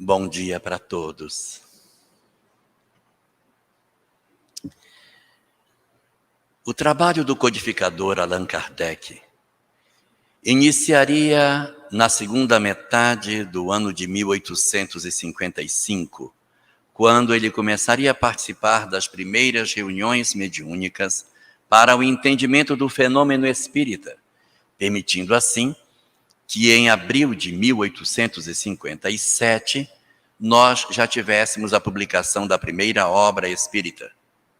Bom dia para todos. O trabalho do codificador Allan Kardec iniciaria na segunda metade do ano de 1855, quando ele começaria a participar das primeiras reuniões mediúnicas para o entendimento do fenômeno espírita, permitindo assim que em abril de 1857 nós já tivéssemos a publicação da primeira obra espírita,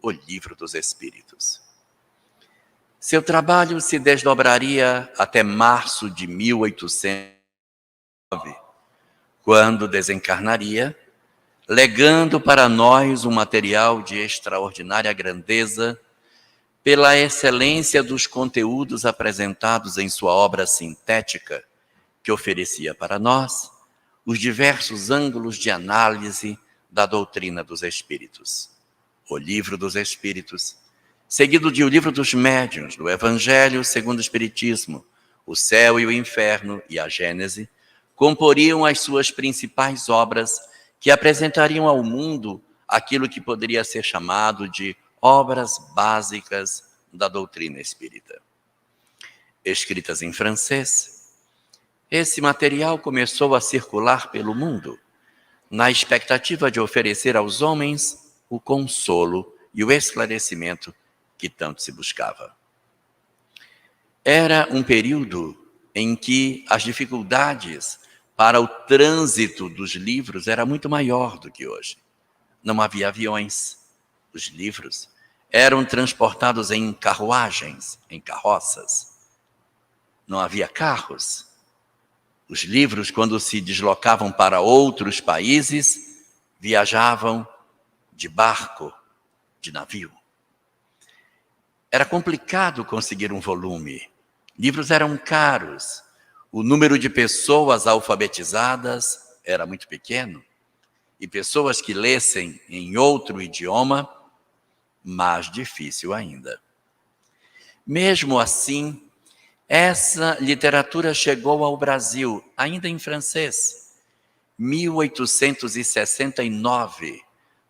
O Livro dos Espíritos. Seu trabalho se desdobraria até março de 1809, quando desencarnaria, legando para nós um material de extraordinária grandeza pela excelência dos conteúdos apresentados em sua obra sintética, que oferecia para nós os diversos ângulos de análise da doutrina dos Espíritos. O Livro dos Espíritos, seguido de O Livro dos Médiuns, do Evangelho segundo o Espiritismo, O Céu e o Inferno e a Gênese, comporiam as suas principais obras que apresentariam ao mundo aquilo que poderia ser chamado de obras básicas da doutrina espírita. Escritas em francês, esse material começou a circular pelo mundo, na expectativa de oferecer aos homens o consolo e o esclarecimento que tanto se buscava. Era um período em que as dificuldades para o trânsito dos livros era muito maior do que hoje. Não havia aviões. Os livros eram transportados em carruagens, em carroças. Não havia carros. Os livros, quando se deslocavam para outros países, viajavam de barco, de navio. Era complicado conseguir um volume. Livros eram caros. O número de pessoas alfabetizadas era muito pequeno. E pessoas que lessem em outro idioma, mais difícil ainda. Mesmo assim, essa literatura chegou ao Brasil, ainda em francês. 1869,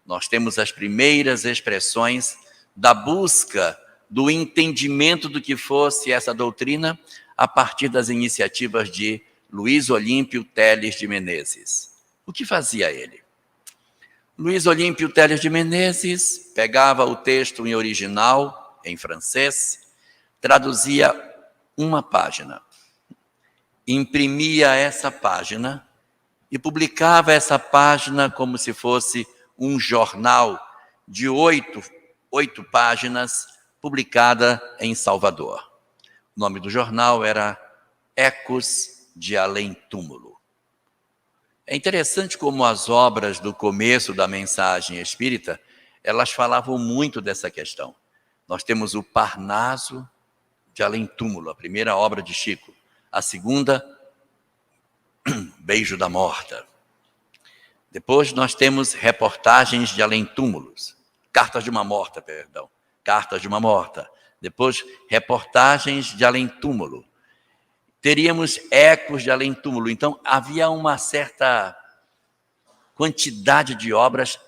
nós temos as primeiras expressões da busca do entendimento do que fosse essa doutrina a partir das iniciativas de Luiz Olímpio Teles de Menezes. O que fazia ele? Luiz Olímpio Teles de Menezes pegava o texto em original, em francês, traduzia uma página, imprimia essa página e publicava essa página como se fosse um jornal de oito páginas, publicada em Salvador. O nome do jornal era Ecos de Além Túmulo. É interessante como as obras do começo da mensagem espírita, elas falavam muito dessa questão. Nós temos o Parnaso de Além Túmulo, a primeira obra de Chico. A segunda, Beijo da Morta. Depois nós temos Reportagens de Além Túmulos. Cartas de uma Morta. Depois, Reportagens de Além Túmulo. Teríamos Ecos de Além Túmulo. Então, havia uma certa quantidade de obras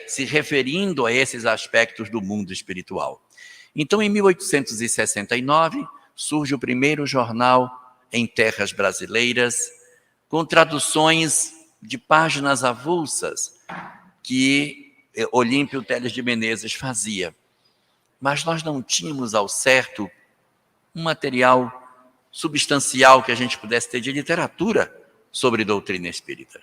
se referindo a esses aspectos do mundo espiritual. Então, em 1869, surge o primeiro jornal em terras brasileiras, com traduções de páginas avulsas que Olímpio Teles de Menezes fazia. Mas nós não tínhamos ao certo um material substancial que a gente pudesse ter de literatura sobre doutrina espírita.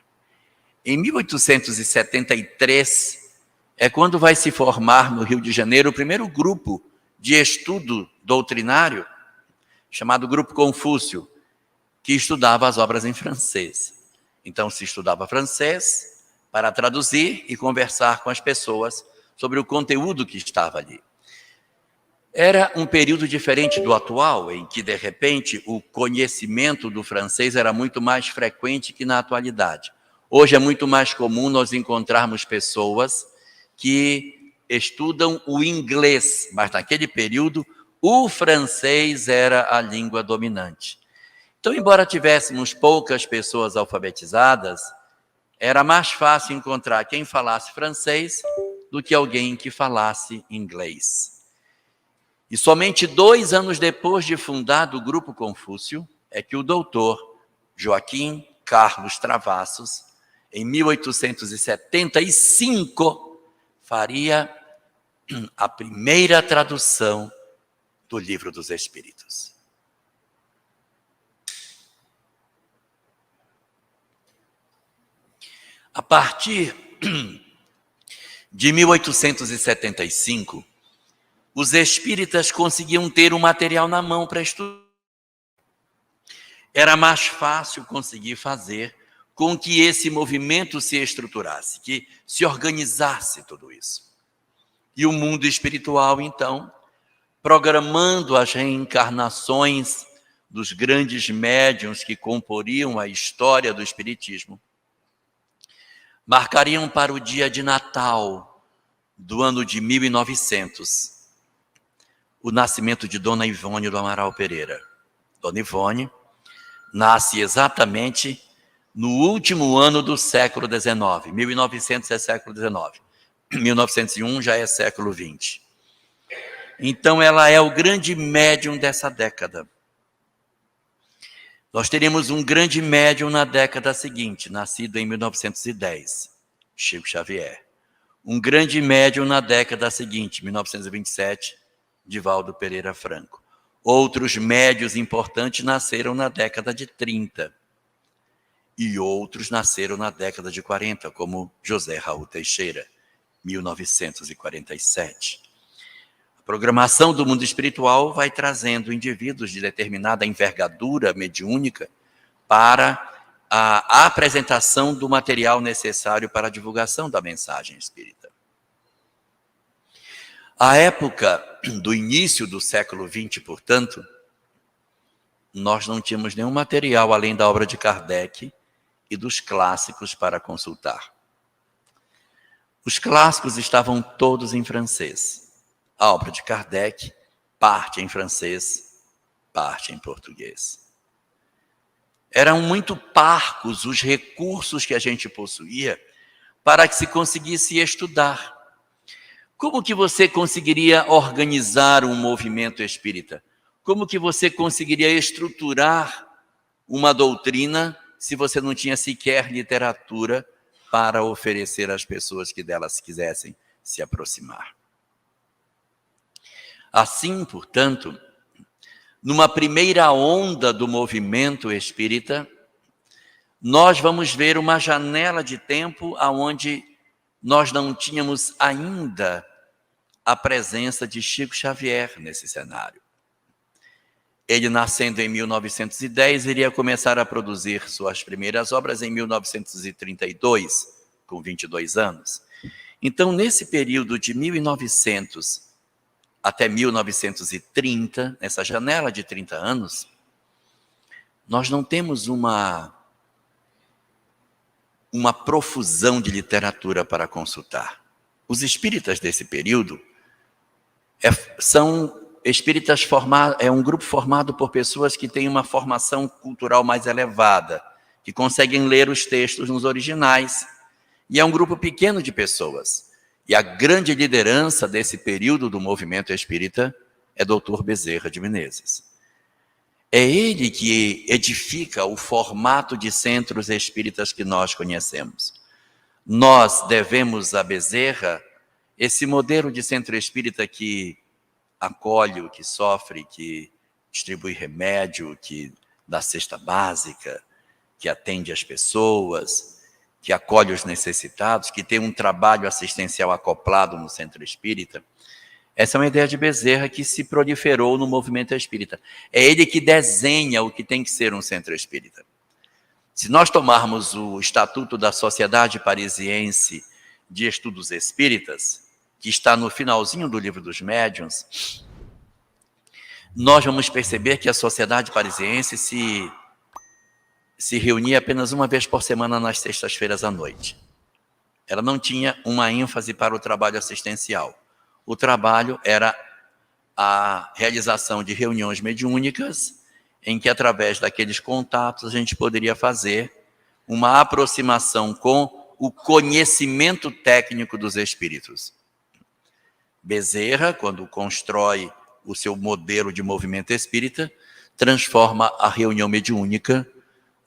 Em 1873, é quando vai se formar no Rio de Janeiro o primeiro grupo de estudo doutrinário, chamado Grupo Confúcio, que estudava as obras em francês. Então, se estudava francês para traduzir e conversar com as pessoas sobre o conteúdo que estava ali. Era um período diferente do atual, em que, de repente, o conhecimento do francês era muito mais frequente que na atualidade. Hoje é muito mais comum nós encontrarmos pessoas que estudam o inglês, mas naquele período o francês era a língua dominante. Então, embora tivéssemos poucas pessoas alfabetizadas, era mais fácil encontrar quem falasse francês do que alguém que falasse inglês. E somente 2 anos depois de fundado o Grupo Confúcio, é que o doutor Joaquim Carlos Travassos, em 1875, faria a primeira tradução do Livro dos Espíritos. A partir de 1875, os espíritas conseguiam ter um material na mão para estudar. Era mais fácil conseguir fazer com que esse movimento se estruturasse, que se organizasse tudo isso. E o mundo espiritual, então, programando as reencarnações dos grandes médiuns que comporiam a história do espiritismo, marcariam para o dia de Natal do ano de 1900 o nascimento de Dona Ivone do Amaral Pereira. Dona Ivone nasce exatamente no último ano do século XIX. 1900 é século XIX. 1901 já é século XX. Então ela é o grande médium dessa década. Nós teremos um grande médium na década seguinte, nascido em 1910, Chico Xavier. Um grande médium na década seguinte, 1927, Divaldo Pereira Franco. Outros médios importantes nasceram na década de 30. E outros nasceram na década de 40, como José Raul Teixeira, 1947. A programação do mundo espiritual vai trazendo indivíduos de determinada envergadura mediúnica para a apresentação do material necessário para a divulgação da mensagem espírita. A época do início do século XX, portanto, nós não tínhamos nenhum material além da obra de Kardec e dos clássicos para consultar. Os clássicos estavam todos em francês. A obra de Kardec, parte em francês, parte em português. Eram muito parcos os recursos que a gente possuía para que se conseguisse estudar. Como que você conseguiria organizar um movimento espírita? Como que você conseguiria estruturar uma doutrina se você não tinha sequer literatura para oferecer às pessoas que delas quisessem se aproximar? Assim, portanto, numa primeira onda do movimento espírita, nós vamos ver uma janela de tempo onde nós não tínhamos ainda a presença de Chico Xavier nesse cenário. Ele, nascendo em 1910, iria começar a produzir suas primeiras obras em 1932, com 22 anos. Então, nesse período de 1900 até 1930, nessa janela de 30 anos, nós não temos uma profusão de literatura para consultar. Os espíritas desse período são espíritas formados, é um grupo formado por pessoas que têm uma formação cultural mais elevada, que conseguem ler os textos nos originais, e é um grupo pequeno de pessoas. E a grande liderança desse período do movimento espírita é Dr. Bezerra de Menezes. É ele que edifica o formato de centros espíritas que nós conhecemos. Nós devemos a Bezerra esse modelo de centro espírita que acolhe o que sofre, que distribui remédio, que dá cesta básica, que atende as pessoas, que acolhe os necessitados, que tem um trabalho assistencial acoplado no centro espírita. Essa é uma ideia de Bezerra que se proliferou no movimento espírita. É ele que desenha o que tem que ser um centro espírita. Se nós tomarmos o Estatuto da Sociedade Parisiense de Estudos Espíritas, que está no finalzinho do Livro dos Médiuns, nós vamos perceber que a Sociedade Parisiense se reunia apenas uma vez por semana nas sextas-feiras à noite. Ela não tinha uma ênfase para o trabalho assistencial. O trabalho era a realização de reuniões mediúnicas, em que, através daqueles contatos, a gente poderia fazer uma aproximação com o conhecimento técnico dos espíritos. Bezerra, quando constrói o seu modelo de movimento espírita, transforma a reunião mediúnica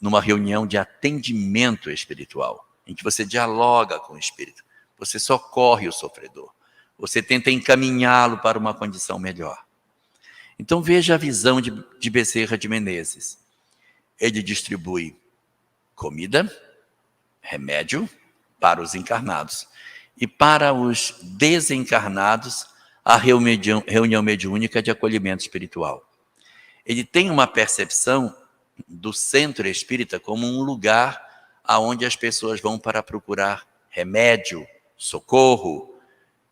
numa reunião de atendimento espiritual, em que você dialoga com o espírito, você socorre o sofredor, você tenta encaminhá-lo para uma condição melhor. Então veja a visão de Bezerra de Menezes. Ele distribui comida, remédio para os encarnados. E para os desencarnados, a reunião mediúnica de acolhimento espiritual. Ele tem uma percepção do centro espírita como um lugar aonde as pessoas vão para procurar remédio, socorro.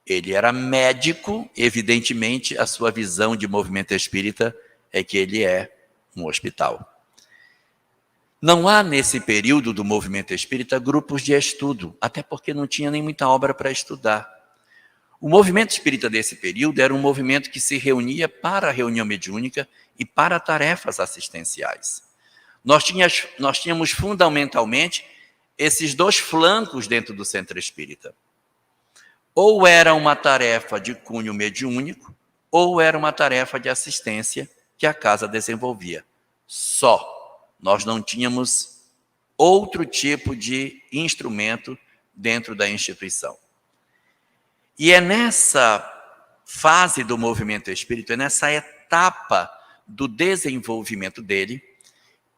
Ele era médico, evidentemente, a sua visão de movimento espírita é que ele é um hospital. Não há nesse período do movimento espírita grupos de estudo, até porque não tinha nem muita obra para estudar. O movimento espírita desse período era um movimento que se reunia para a reunião mediúnica e para tarefas assistenciais. Nós tínhamos fundamentalmente esses dois flancos dentro do centro espírita. Ou era uma tarefa de cunho mediúnico, ou era uma tarefa de assistência que a casa desenvolvia. Só. Nós não tínhamos outro tipo de instrumento dentro da instituição. E é nessa fase do movimento espírita, é nessa etapa do desenvolvimento dele,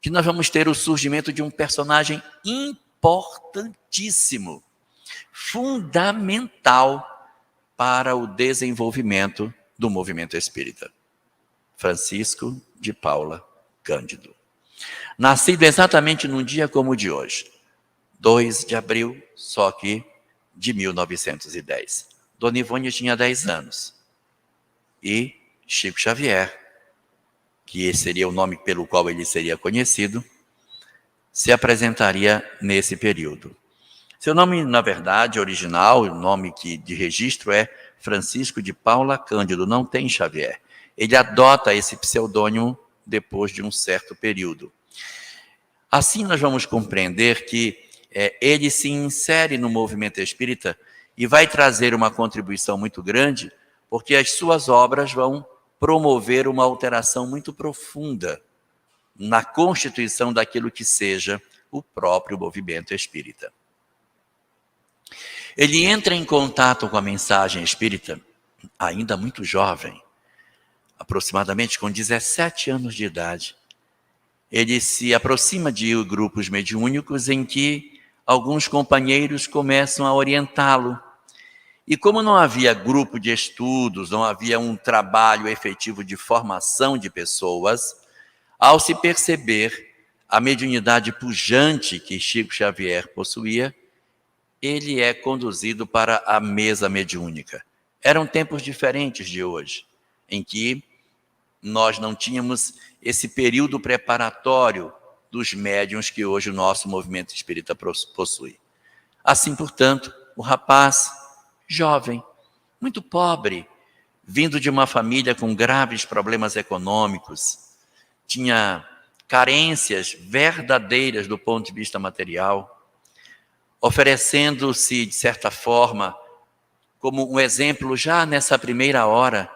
que nós vamos ter o surgimento de um personagem importantíssimo, fundamental para o desenvolvimento do movimento espírita. Francisco de Paula Cândido. Nascido exatamente num dia como o de hoje, 2 de abril, só que de 1910. Dona Ivone tinha 10 anos. E Chico Xavier, que seria o nome pelo qual ele seria conhecido, se apresentaria nesse período. Seu nome, na verdade, original, o nome de registro é Francisco de Paula Cândido, não tem Xavier. Ele adota esse pseudônimo depois de um certo período. Assim nós vamos compreender que ele se insere no movimento espírita e vai trazer uma contribuição muito grande, porque as suas obras vão promover uma alteração muito profunda na constituição daquilo que seja o próprio movimento espírita. Ele entra em contato com a mensagem espírita ainda muito jovem, aproximadamente com 17 anos de idade. Ele se aproxima de grupos mediúnicos em que alguns companheiros começam a orientá-lo. E como não havia grupo de estudos, não havia um trabalho efetivo de formação de pessoas, ao se perceber a mediunidade pujante que Chico Xavier possuía, ele é conduzido para a mesa mediúnica. Eram tempos diferentes de hoje, em que nós não tínhamos esse período preparatório dos médiuns que hoje o nosso movimento espírita possui. Assim, portanto, o rapaz, jovem, muito pobre, vindo de uma família com graves problemas econômicos, tinha carências verdadeiras do ponto de vista material, oferecendo-se, de certa forma, como um exemplo já nessa primeira hora,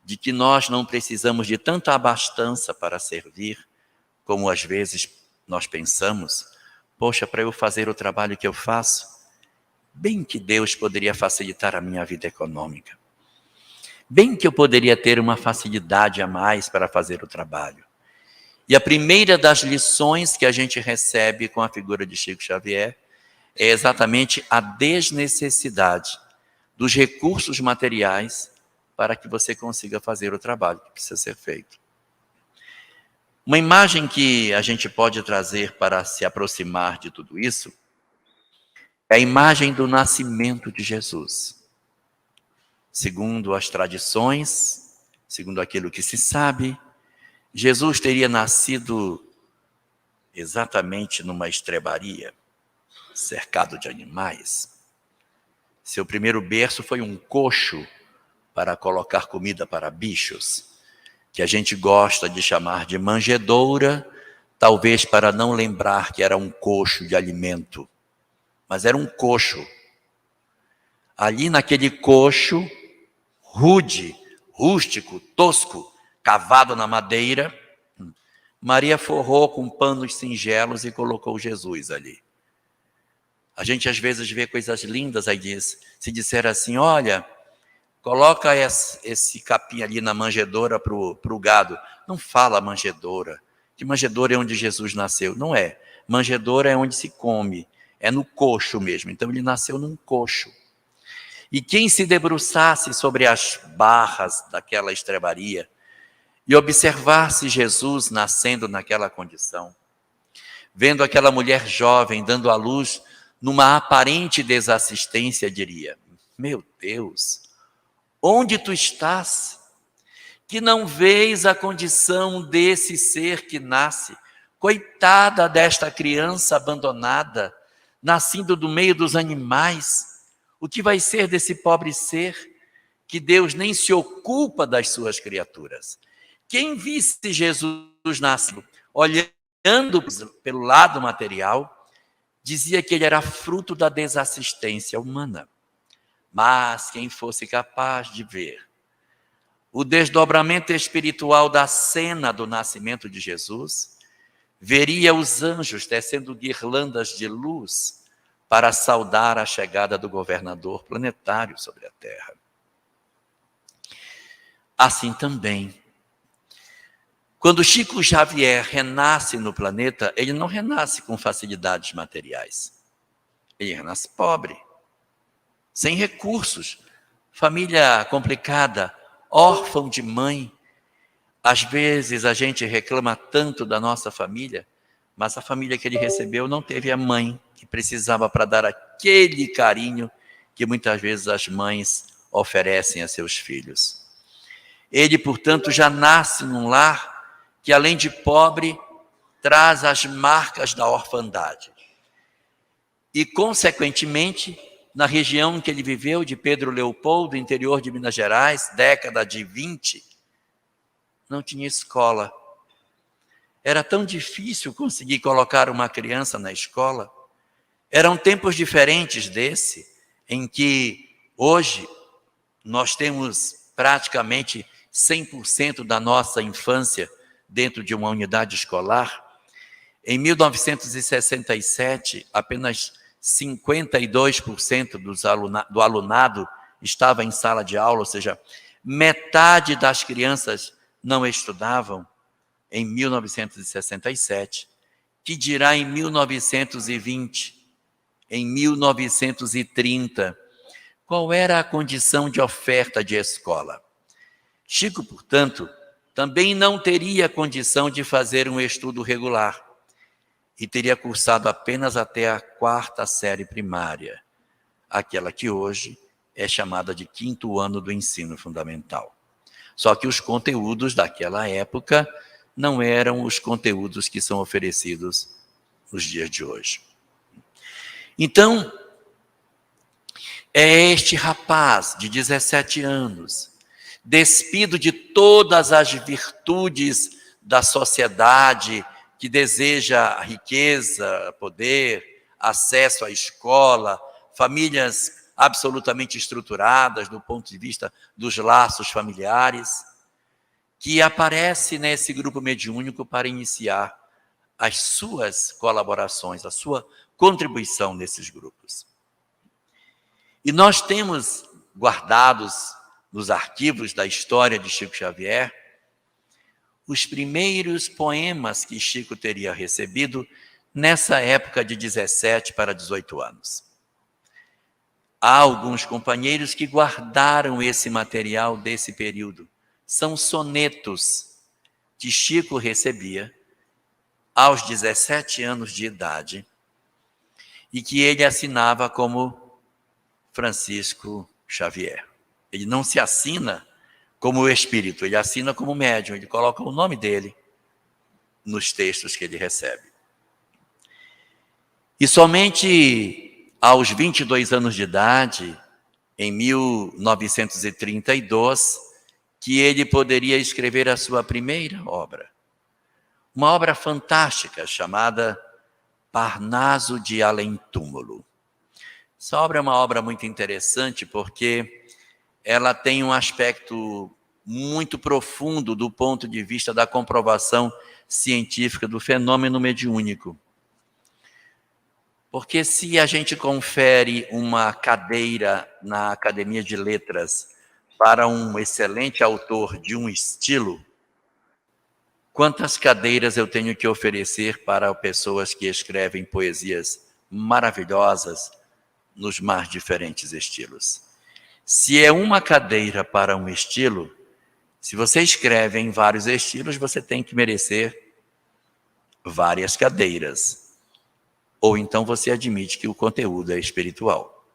de que nós não precisamos de tanta abastança para servir, como às vezes nós pensamos. Poxa, para eu fazer o trabalho que eu faço, bem que Deus poderia facilitar a minha vida econômica. Bem que eu poderia ter uma facilidade a mais para fazer o trabalho. E a primeira das lições que a gente recebe com a figura de Chico Xavier é exatamente a desnecessidade dos recursos materiais para que você consiga fazer o trabalho que precisa ser feito. Uma imagem que a gente pode trazer para se aproximar de tudo isso é a imagem do nascimento de Jesus. Segundo as tradições, segundo aquilo que se sabe, Jesus teria nascido exatamente numa estrebaria, cercado de animais. Seu primeiro berço foi um coxo para colocar comida para bichos, que a gente gosta de chamar de manjedoura, talvez para não lembrar que era um coxo de alimento, mas era um coxo. Ali naquele coxo, rude, rústico, tosco, cavado na madeira, Maria forrou com panos singelos e colocou Jesus ali. A gente às vezes vê coisas lindas aí diz, se disser assim, olha, coloca esse capim ali na manjedoura para o gado. Não fala manjedoura, que manjedoura é onde Jesus nasceu. Não é. Manjedoura é onde se come, é no coxo mesmo. Então ele nasceu num coxo. E quem se debruçasse sobre as barras daquela estrebaria e observasse Jesus nascendo naquela condição, vendo aquela mulher jovem dando à luz numa aparente desassistência, diria, meu Deus, onde tu estás? Que não vês a condição desse ser que nasce, coitada desta criança abandonada, nascendo do meio dos animais, o que vai ser desse pobre ser que Deus nem se ocupa das suas criaturas? Quem visse Jesus nascendo, olhando pelo lado material, dizia que ele era fruto da desassistência humana. Mas quem fosse capaz de ver o desdobramento espiritual da cena do nascimento de Jesus, veria os anjos tecendo guirlandas de luz para saudar a chegada do governador planetário sobre a Terra. Assim também, quando Chico Xavier renasce no planeta, ele não renasce com facilidades materiais. Ele renasce pobre, sem recursos, família complicada, órfão de mãe. Às vezes a gente reclama tanto da nossa família, mas a família que ele recebeu não teve a mãe que precisava para dar aquele carinho que muitas vezes as mães oferecem a seus filhos. Ele, portanto, já nasce num lar que, além de pobre, traz as marcas da orfandade. E, consequentemente, na região em que ele viveu, de Pedro Leopoldo, interior de Minas Gerais, década de 20, não tinha escola. Era tão difícil conseguir colocar uma criança na escola. Eram tempos diferentes desse, em que hoje nós temos praticamente 100% da nossa infância dentro de uma unidade escolar. Em 1967, apenas 52% do alunado estava em sala de aula, ou seja, metade das crianças não estudavam em 1967, que dirá em 1920, em 1930. Qual era a condição de oferta de escola? Chico, portanto, também não teria condição de fazer um estudo regular e teria cursado apenas até a 4ª série primária, aquela que hoje é chamada de 5º ano do ensino fundamental. Só que os conteúdos daquela época não eram os conteúdos que são oferecidos nos dias de hoje. Então, é este rapaz de 17 anos, despido de todas as virtudes da sociedade que deseja riqueza, poder, acesso à escola, famílias absolutamente estruturadas do ponto de vista dos laços familiares, que aparece nesse grupo mediúnico para iniciar as suas colaborações, a sua contribuição nesses grupos. E nós temos guardados nos arquivos da história de Chico Xavier os primeiros poemas que Chico teria recebido nessa época de 17 para 18 anos. Há alguns companheiros que guardaram esse material desse período. São sonetos que Chico recebia aos 17 anos de idade e que ele assinava como Francisco Xavier. Ele não se assina como espírito, ele assina como médium, ele coloca o nome dele nos textos que ele recebe. E somente aos 22 anos de idade, em 1932, que ele poderia escrever a sua primeira obra. uma obra fantástica chamada Parnaso de Além-Túmulo. Essa obra é uma obra muito interessante porque ela tem um aspecto muito profundo do ponto de vista da comprovação científica do fenômeno mediúnico. Porque se a gente confere uma cadeira na Academia de Letras para um excelente autor de um estilo, quantas cadeiras eu tenho que oferecer para pessoas que escrevem poesias maravilhosas nos mais diferentes estilos? Se é uma cadeira para um estilo, se você escreve em vários estilos, você tem que merecer várias cadeiras. Ou então você admite que o conteúdo é espiritual.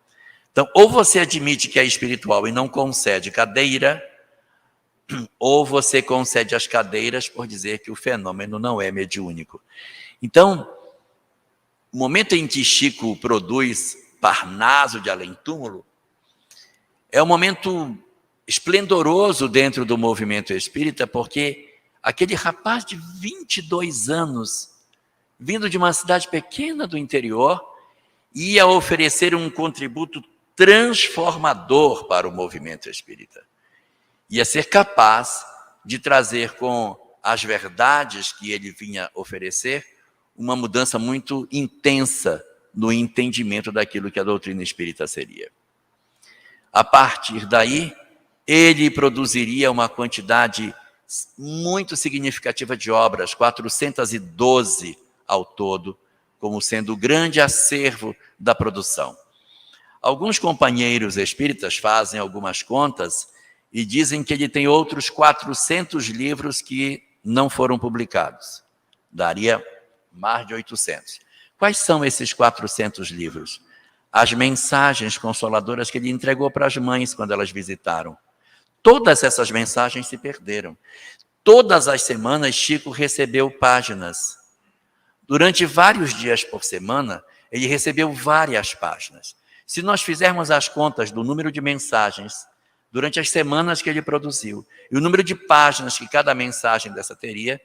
Então, ou você admite que é espiritual e não concede cadeira, ou você concede as cadeiras por dizer que o fenômeno não é mediúnico. Então, o momento em que Chico produz Parnaso de Além-Túmulo é um momento esplendoroso dentro do movimento espírita, porque aquele rapaz de 22 anos, vindo de uma cidade pequena do interior, ia oferecer um contributo transformador para o movimento espírita. Ia ser capaz de trazer com as verdades que ele vinha oferecer uma mudança muito intensa no entendimento daquilo que a doutrina espírita seria. A partir daí, ele produziria uma quantidade muito significativa de obras, 412 ao todo, como sendo o grande acervo da produção. Alguns companheiros espíritas fazem algumas contas e dizem que ele tem outros 400 livros que não foram publicados. Daria mais de 800. Quais são esses 400 livros? As mensagens consoladoras que ele entregou para as mães quando elas visitaram. Todas essas mensagens se perderam. Todas as semanas, Chico recebeu páginas. Durante vários dias por semana, ele recebeu várias páginas. Se nós fizermos as contas do número de mensagens durante as semanas que ele produziu e o número de páginas que cada mensagem dessa teria,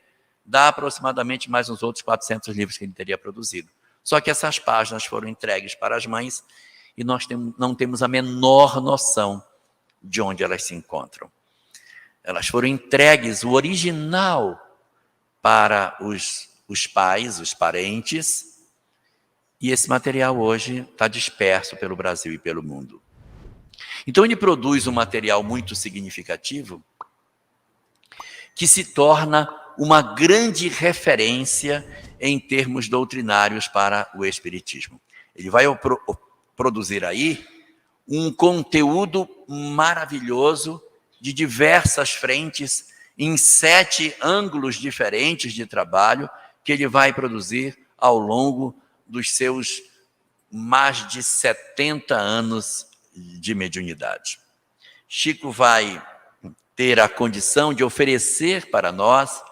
dá aproximadamente mais uns outros 400 livros que ele teria produzido. Só que essas páginas foram entregues para as mães e nós não temos a menor noção de onde elas se encontram. Elas foram entregues, o original, para os pais, os parentes, e esse material hoje está disperso pelo Brasil e pelo mundo. Então ele produz um material muito significativo que se torna uma grande referência em termos doutrinários para o Espiritismo. Ele vai produzir aí um conteúdo maravilhoso de diversas frentes, em 7 ângulos diferentes de trabalho, que ele vai produzir ao longo dos seus mais de 70 anos de mediunidade. Chico vai ter a condição de oferecer para nós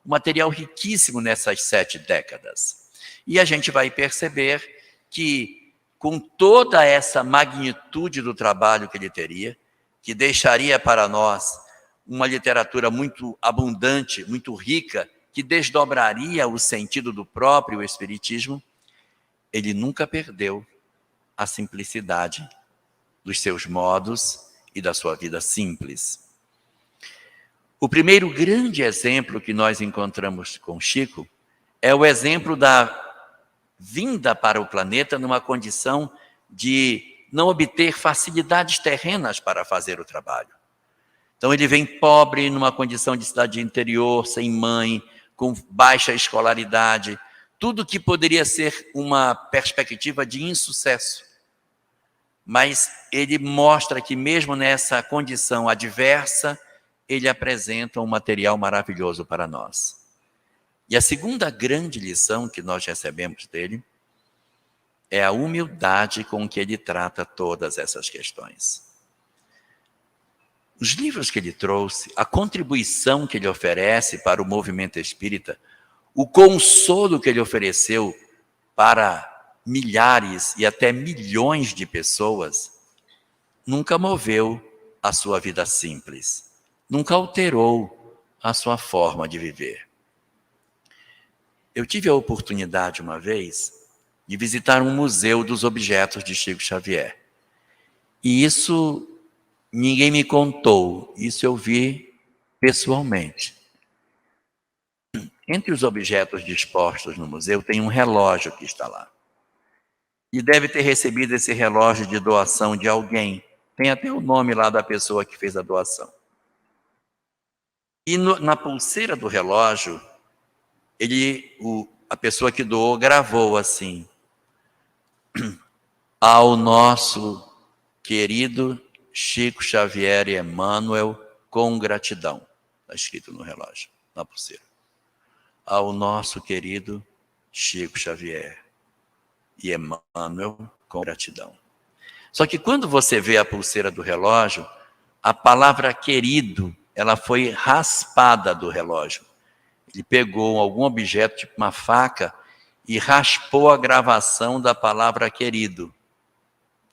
um material riquíssimo nessas 7 décadas. E a gente vai perceber que, com toda essa magnitude do trabalho que ele teria, que deixaria para nós uma literatura muito abundante, muito rica, que desdobraria o sentido do próprio Espiritismo, ele nunca perdeu a simplicidade dos seus modos e da sua vida simples. O primeiro grande exemplo que nós encontramos com Chico é o exemplo da vinda para o planeta numa condição de não obter facilidades terrenas para fazer o trabalho. Então ele vem pobre, numa condição de cidade interior, sem mãe, com baixa escolaridade, tudo que poderia ser uma perspectiva de insucesso. Mas ele mostra que mesmo nessa condição adversa, ele apresenta um material maravilhoso para nós. E a segunda grande lição que nós recebemos dele é a humildade com que ele trata todas essas questões. Os livros que ele trouxe, a contribuição que ele oferece para o movimento espírita, o consolo que ele ofereceu para milhares e até milhões de pessoas, nunca moveu a sua vida simples, nunca alterou a sua forma de viver. Eu tive a oportunidade uma vez de visitar um museu dos objetos de Chico Xavier. E isso ninguém me contou, isso eu vi pessoalmente. Entre os objetos dispostos no museu tem um relógio que está lá. E deve ter recebido esse relógio de doação de alguém. Tem até o nome lá da pessoa que fez a doação. E na pulseira do relógio, a pessoa que doou gravou assim: ao nosso querido Chico Xavier e Emmanuel, com gratidão. Está escrito no relógio, na pulseira. Ao nosso querido Chico Xavier e Emmanuel, com gratidão. Só que quando você vê a pulseira do relógio, a palavra querido, ela foi raspada do relógio. Ele pegou algum objeto, tipo uma faca, e raspou a gravação da palavra querido.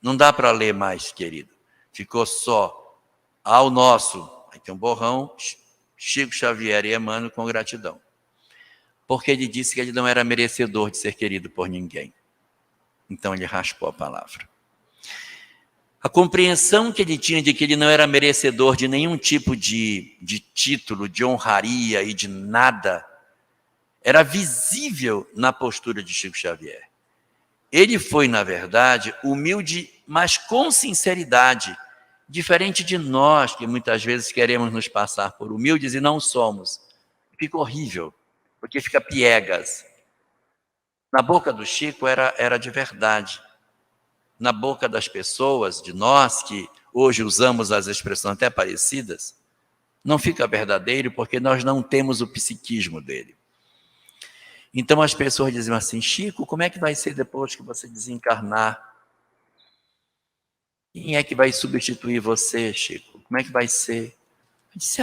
Não dá para ler mais querido. Ficou só ao nosso, aí tem um borrão, Chico Xavier e Emmanuel, com gratidão. Porque ele disse que ele não era merecedor de ser querido por ninguém. Então ele raspou a palavra. A compreensão que ele tinha de que ele não era merecedor de nenhum tipo de título, de honraria e de nada, era visível na postura de Chico Xavier. Ele foi, na verdade, humilde, mas com sinceridade, diferente de nós, que muitas vezes queremos nos passar por humildes e não somos. Fica horrível, porque fica piegas. Na boca do Chico era de verdade. Na boca das pessoas, de nós, que hoje usamos as expressões até parecidas, não fica verdadeiro porque nós não temos o psiquismo dele. Então as pessoas diziam assim: Chico, como é que vai ser depois que você desencarnar? Quem é que vai substituir você, Chico? Como é que vai ser? Eu disse: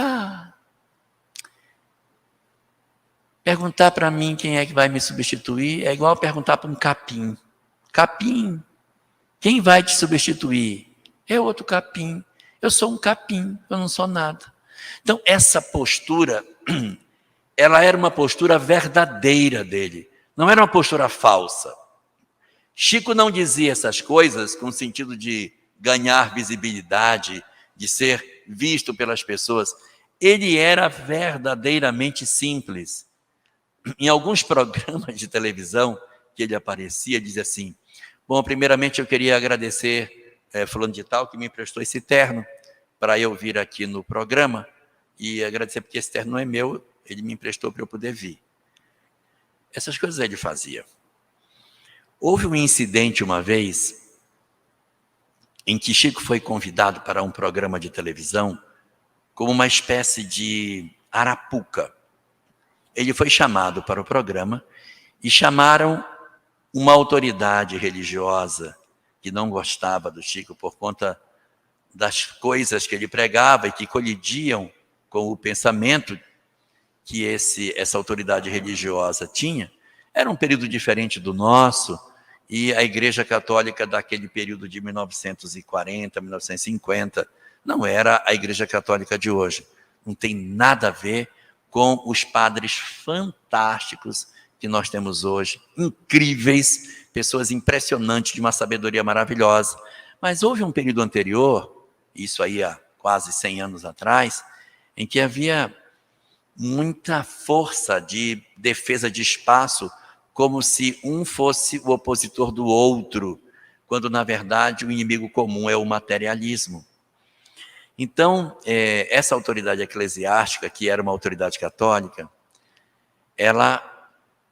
perguntar para mim quem é que vai me substituir é igual perguntar para um capim. Capim, quem vai te substituir? É outro capim. Eu sou um capim, eu não sou nada. Então essa postura, ela era uma postura verdadeira dele, não era uma postura falsa. Chico não dizia essas coisas com o sentido de ganhar visibilidade, de ser visto pelas pessoas. Ele era verdadeiramente simples. Em alguns programas de televisão que ele aparecia, dizia assim: bom, primeiramente eu queria agradecer fulano de tal que me emprestou esse terno para eu vir aqui no programa, e agradecer porque esse terno não é meu, ele me emprestou para eu poder vir. Essas coisas ele fazia. Houve um incidente uma vez em que Chico foi convidado para um programa de televisão como uma espécie de arapuca. Ele foi chamado para o programa e chamaram uma autoridade religiosa que não gostava do Chico por conta das coisas que ele pregava e que colidiam com o pensamento que essa autoridade religiosa tinha. Era um período diferente do nosso, e a Igreja Católica daquele período de 1940, 1950, não era a Igreja Católica de hoje. Não tem nada a ver com os padres fantásticos que nós temos hoje, incríveis, pessoas impressionantes, de uma sabedoria maravilhosa. Mas houve um período anterior, isso aí há quase 100 anos atrás, em que havia muita força de defesa de espaço, como se um fosse o opositor do outro, quando, na verdade, o inimigo comum é o materialismo. Então, essa autoridade eclesiástica, que era uma autoridade católica, ela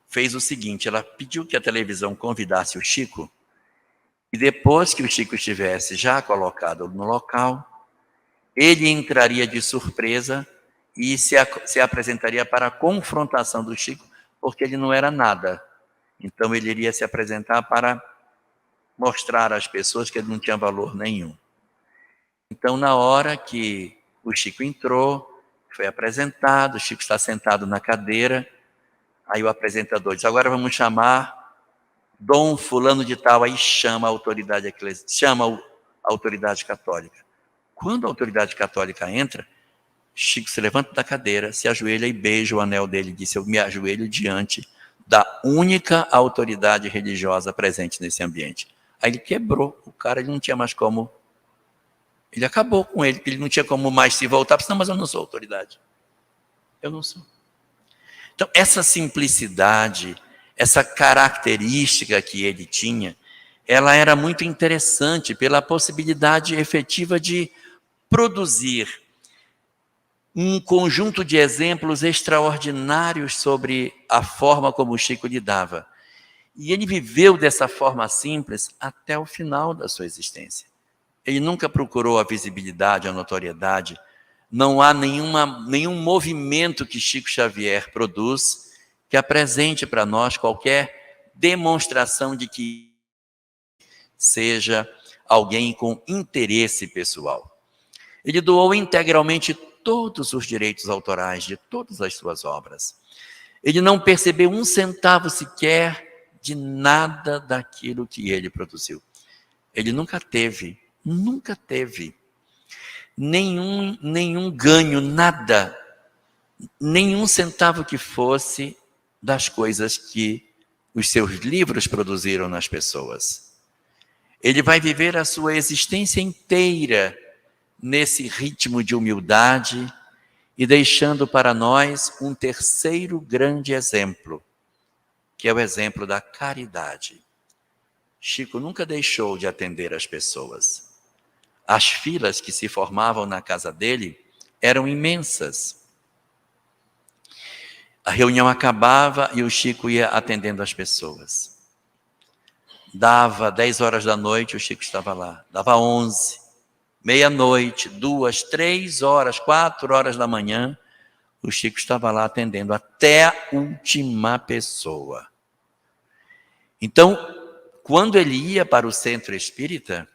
fez o seguinte: ela pediu que a televisão convidasse o Chico, e depois que o Chico estivesse já colocado no local, ele entraria de surpresa e se apresentaria para a confrontação do Chico, porque ele não era nada. Então ele iria se apresentar para mostrar às pessoas que ele não tinha valor nenhum. Então, na hora que o Chico entrou, foi apresentado, o Chico está sentado na cadeira, aí o apresentador diz: agora vamos chamar Dom fulano de tal, aí chama a autoridade eclesiástica, chama a autoridade católica. Quando a autoridade católica entra, Chico se levanta da cadeira, se ajoelha e beija o anel dele, e diz: eu me ajoelho diante da única autoridade religiosa presente nesse ambiente. Aí ele quebrou, o cara ele não tinha mais como, ele acabou com ele, porque ele não tinha como mais se voltar, não, mas eu não sou autoridade. Eu não sou. Então, essa simplicidade, essa característica que ele tinha, ela era muito interessante pela possibilidade efetiva de produzir um conjunto de exemplos extraordinários sobre a forma como o Chico lidava. E ele viveu dessa forma simples até o final da sua existência. Ele nunca procurou a visibilidade, a notoriedade. Não há nenhum movimento que Chico Xavier produz que apresente para nós qualquer demonstração de que seja alguém com interesse pessoal. Ele doou integralmente todos os direitos autorais de todas as suas obras. Ele não percebeu um centavo sequer de nada daquilo que ele produziu. Ele nunca teve nenhum ganho, nada, nenhum centavo que fosse das coisas que os seus livros produziram nas pessoas. Ele vai viver a sua existência inteira nesse ritmo de humildade e deixando para nós um terceiro grande exemplo, que é o exemplo da caridade. Chico nunca deixou de atender as pessoas. As filas que se formavam na casa dele eram imensas. A reunião acabava e o Chico ia atendendo as pessoas. Dava 10 horas da noite, o Chico estava lá. Dava 11, meia-noite, 2, 3 horas, 4 horas da manhã, o Chico estava lá atendendo até a última pessoa. Então, quando ele ia para o centro espírita,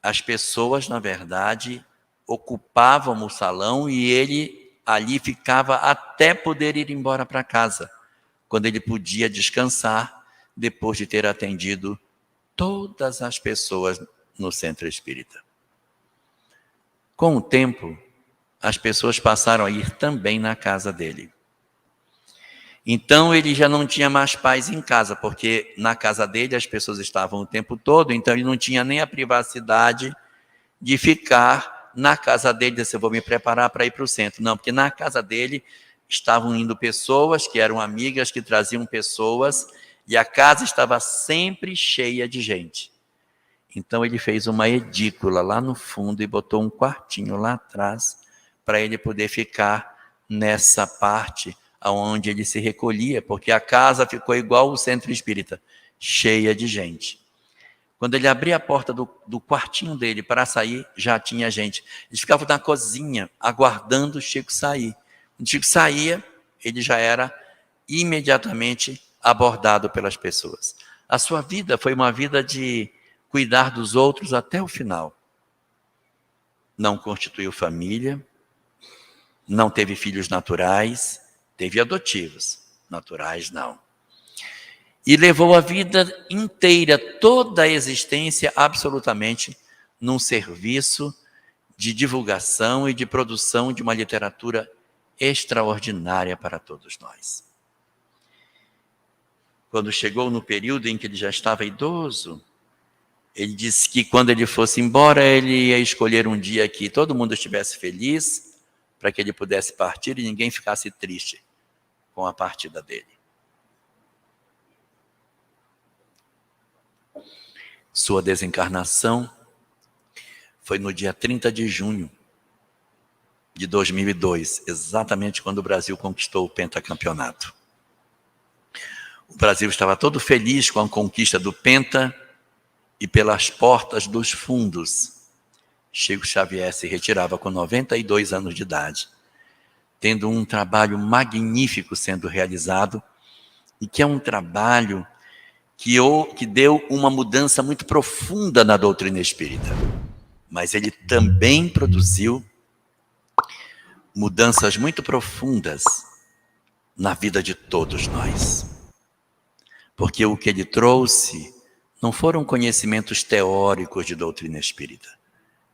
as pessoas, na verdade, ocupavam o salão e ele ali ficava até poder ir embora para casa, quando ele podia descansar depois de ter atendido todas as pessoas no centro espírita. Com o tempo, as pessoas passaram a ir também na casa dele. Então ele já não tinha mais paz em casa, porque na casa dele as pessoas estavam o tempo todo, então ele não tinha nem a privacidade de ficar na casa dele, dizer, eu vou me preparar para ir para o centro. Não, porque na casa dele estavam indo pessoas que eram amigas, que traziam pessoas, e a casa estava sempre cheia de gente. Então ele fez uma edícula lá no fundo e botou um quartinho lá atrás para ele poder ficar nessa parte onde ele se recolhia, porque a casa ficou igual o centro espírita, cheia de gente. Quando ele abria a porta do quartinho dele para sair, já tinha gente. Eles ficavam na cozinha, aguardando o Chico sair. Quando o Chico saía, ele já era imediatamente abordado pelas pessoas. A sua vida foi uma vida de cuidar dos outros até o final. Não constituiu família, não teve filhos naturais, teve adotivos, naturais não. E levou a vida inteira, toda a existência, absolutamente, num serviço de divulgação e de produção de uma literatura extraordinária para todos nós. Quando chegou no período em que ele já estava idoso, ele disse que quando ele fosse embora, ele ia escolher um dia que todo mundo estivesse feliz, para que ele pudesse partir e ninguém ficasse triste com a partida dele. Sua desencarnação foi no dia 30 de junho de 2002, exatamente quando o Brasil conquistou o pentacampeonato. O Brasil estava todo feliz com a conquista do Penta e pelas portas dos fundos, Chico Xavier se retirava com 92 anos de idade, tendo um trabalho magnífico sendo realizado e que é um trabalho que deu uma mudança muito profunda na doutrina espírita. Mas ele também produziu mudanças muito profundas na vida de todos nós. Porque o que ele trouxe não foram conhecimentos teóricos de doutrina espírita.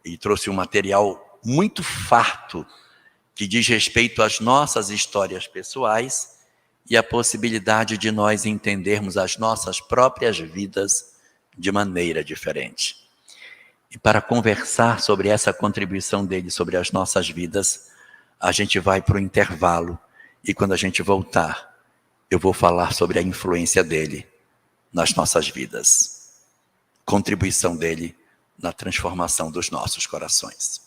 Ele trouxe um material muito farto que diz respeito às nossas histórias pessoais e a possibilidade de nós entendermos as nossas próprias vidas de maneira diferente. E para conversar sobre essa contribuição dele sobre as nossas vidas, a gente vai para o intervalo, e quando a gente voltar, eu vou falar sobre a influência dele nas nossas vidas, contribuição dele na transformação dos nossos corações.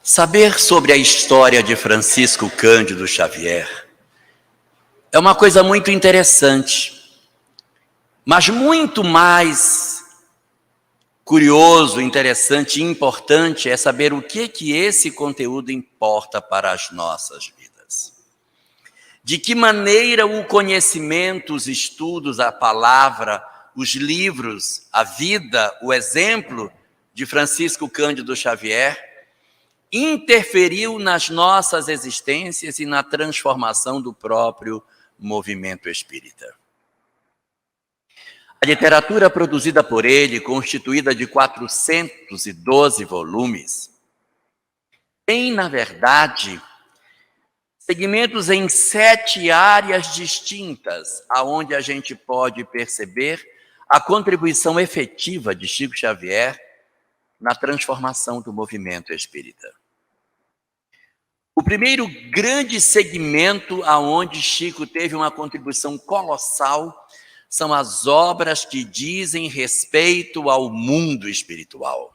Saber sobre a história de Francisco Cândido Xavier é uma coisa muito interessante, mas muito mais curioso, interessante e importante é saber o que esse conteúdo importa para as nossas vidas. De que maneira o conhecimento, os estudos, a palavra, os livros, a vida, o exemplo de Francisco Cândido Xavier interferiu nas nossas existências e na transformação do próprio movimento espírita. A literatura produzida por ele, constituída de 412 volumes, tem, na verdade, segmentos em 7 áreas distintas, aonde a gente pode perceber a contribuição efetiva de Chico Xavier na transformação do movimento espírita. O primeiro grande segmento aonde Chico teve uma contribuição colossal são as obras que dizem respeito ao mundo espiritual.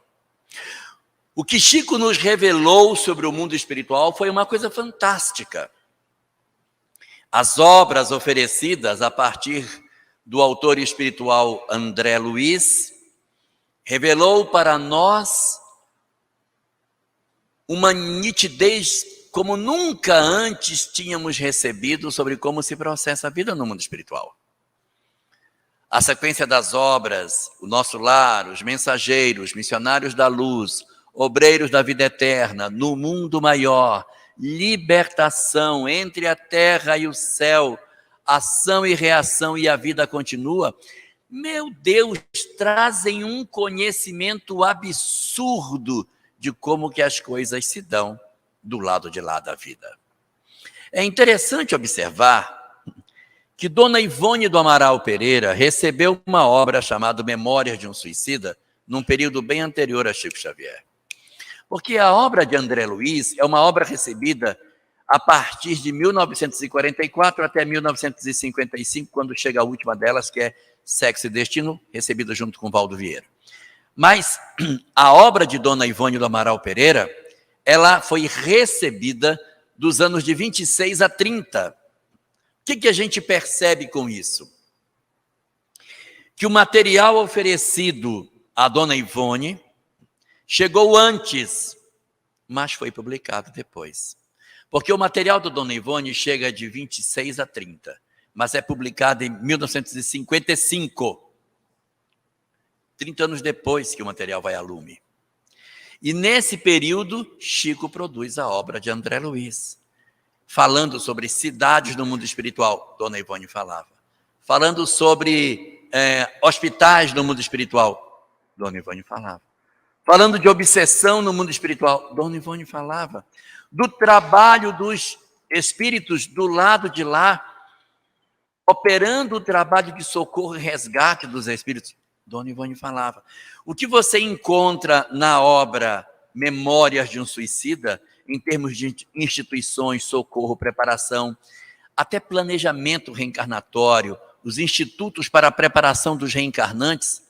O que Chico nos revelou sobre o mundo espiritual foi uma coisa fantástica. As obras oferecidas a partir do autor espiritual André Luiz revelou para nós uma nitidez como nunca antes tínhamos recebido sobre como se processa a vida no mundo espiritual. A sequência das obras, o Nosso Lar, os Mensageiros, Missionários da Luz, Obreiros da Vida Eterna, No Mundo Maior, Libertação, Entre a Terra e o Céu, Ação e Reação e a Vida Continua, meu Deus, trazem um conhecimento absurdo de como que as coisas se dão do lado de lá da vida. É interessante observar que Dona Ivone do Amaral Pereira recebeu uma obra chamada Memórias de um Suicida num período bem anterior a Chico Xavier. Porque a obra de André Luiz é uma obra recebida a partir de 1944 até 1955, quando chega a última delas, que é Sexo e Destino, recebida junto com Valdo Vieira. Mas a obra de Dona Ivone do Amaral Pereira, ela foi recebida dos anos de 26 a 30. O que a gente percebe com isso? Que o material oferecido à Dona Ivone chegou antes, mas foi publicado depois. Porque o material da Dona Ivone chega de 26 a 30, mas é publicado em 1955, 30 anos depois que o material vai a lume. E nesse período, Chico produz a obra de André Luiz, falando sobre cidades no mundo espiritual, Dona Ivone falava. Falando sobre hospitais no mundo espiritual, Dona Ivone falava. Falando de obsessão no mundo espiritual, Dona Ivone falava. Do trabalho dos espíritos do lado de lá, operando o trabalho de socorro e resgate dos espíritos, Dona Ivone falava. O que você encontra na obra Memórias de um Suicida, em termos de instituições, socorro, preparação, até planejamento reencarnatório, os institutos para a preparação dos reencarnantes,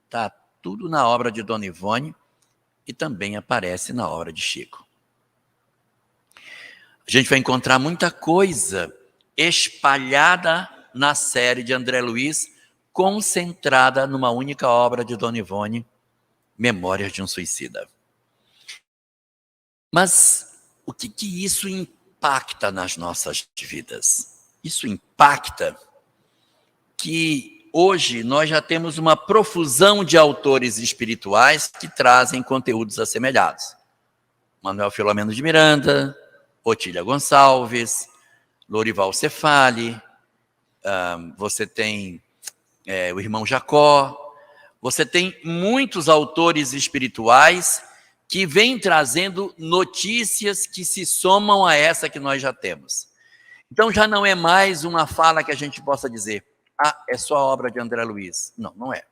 está tudo na obra de Dona Ivone e também aparece na obra de Chico. A gente vai encontrar muita coisa espalhada na série de André Luiz, concentrada numa única obra de Dona Ivone, Memórias de um Suicida. Mas o que isso impacta nas nossas vidas? Isso impacta que hoje nós já temos uma profusão de autores espirituais que trazem conteúdos assemelhados. Manuel Filomeno de Miranda, Otília Gonçalves, Lorival Cefali, você tem o irmão Jacó, você tem muitos autores espirituais que vêm trazendo notícias que se somam a essa que nós já temos. Então já não é mais uma fala que a gente possa dizer, é só a obra de André Luiz. Não, não é.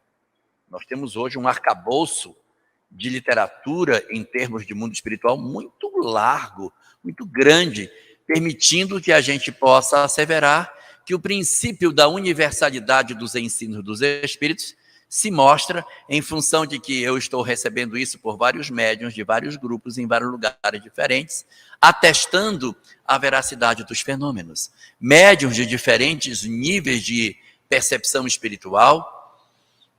Nós temos hoje um arcabouço de literatura em termos de mundo espiritual muito largo, muito grande, permitindo que a gente possa asseverar que o princípio da universalidade dos ensinos dos espíritos se mostra em função de que eu estou recebendo isso por vários médiuns de vários grupos em vários lugares diferentes, atestando a veracidade dos fenômenos. Médiuns de diferentes níveis de percepção espiritual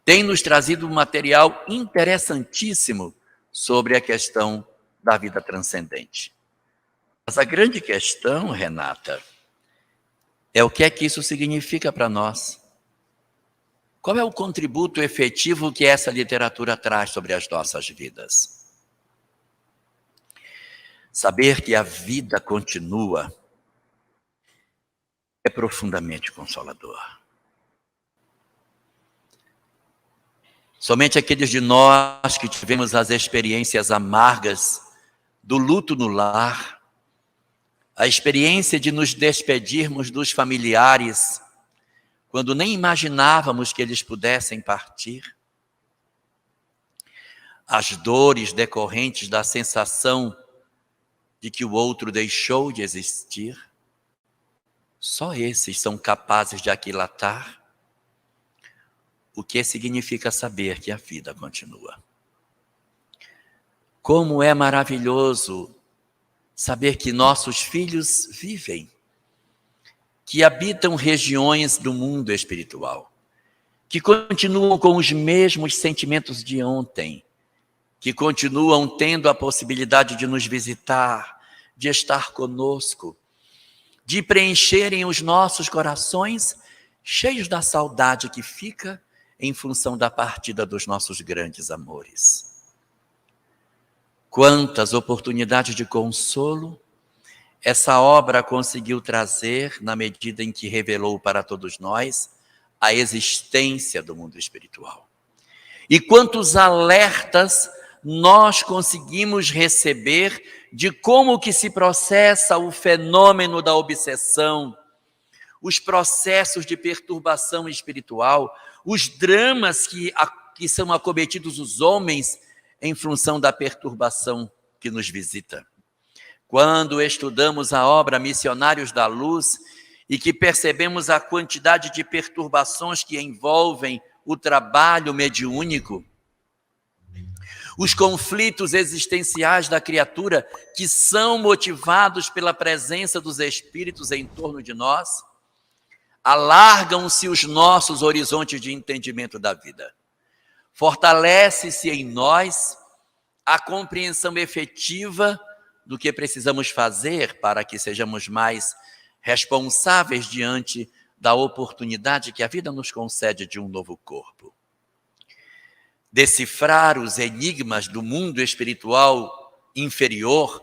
têm nos trazido um material interessantíssimo sobre a questão da vida transcendente. Mas a grande questão, Renata, é o que é que isso significa para nós. Qual é o contributo efetivo que essa literatura traz sobre as nossas vidas? Saber que a vida continua é profundamente consolador. Somente aqueles de nós que tivemos as experiências amargas do luto no lar, a experiência de nos despedirmos dos familiares, quando nem imaginávamos que eles pudessem partir, as dores decorrentes da sensação de que o outro deixou de existir, só esses são capazes de aquilatar o que significa saber que a vida continua. Como é maravilhoso saber que nossos filhos vivem, que habitam regiões do mundo espiritual, que continuam com os mesmos sentimentos de ontem, que continuam tendo a possibilidade de nos visitar, de estar conosco, de preencherem os nossos corações cheios da saudade que fica em função da partida dos nossos grandes amores. Quantas oportunidades de consolo essa obra conseguiu trazer na medida em que revelou para todos nós a existência do mundo espiritual. E quantos alertas nós conseguimos receber de como que se processa o fenômeno da obsessão, os processos de perturbação espiritual, os dramas que são acometidos os homens em função da perturbação que nos visita. Quando estudamos a obra Missionários da Luz e que percebemos a quantidade de perturbações que envolvem o trabalho mediúnico, os conflitos existenciais da criatura que são motivados pela presença dos espíritos em torno de nós, alargam-se os nossos horizontes de entendimento da vida. Fortalece-se em nós a compreensão efetiva do que precisamos fazer para que sejamos mais responsáveis diante da oportunidade que a vida nos concede de um novo corpo. Decifrar os enigmas do mundo espiritual inferior,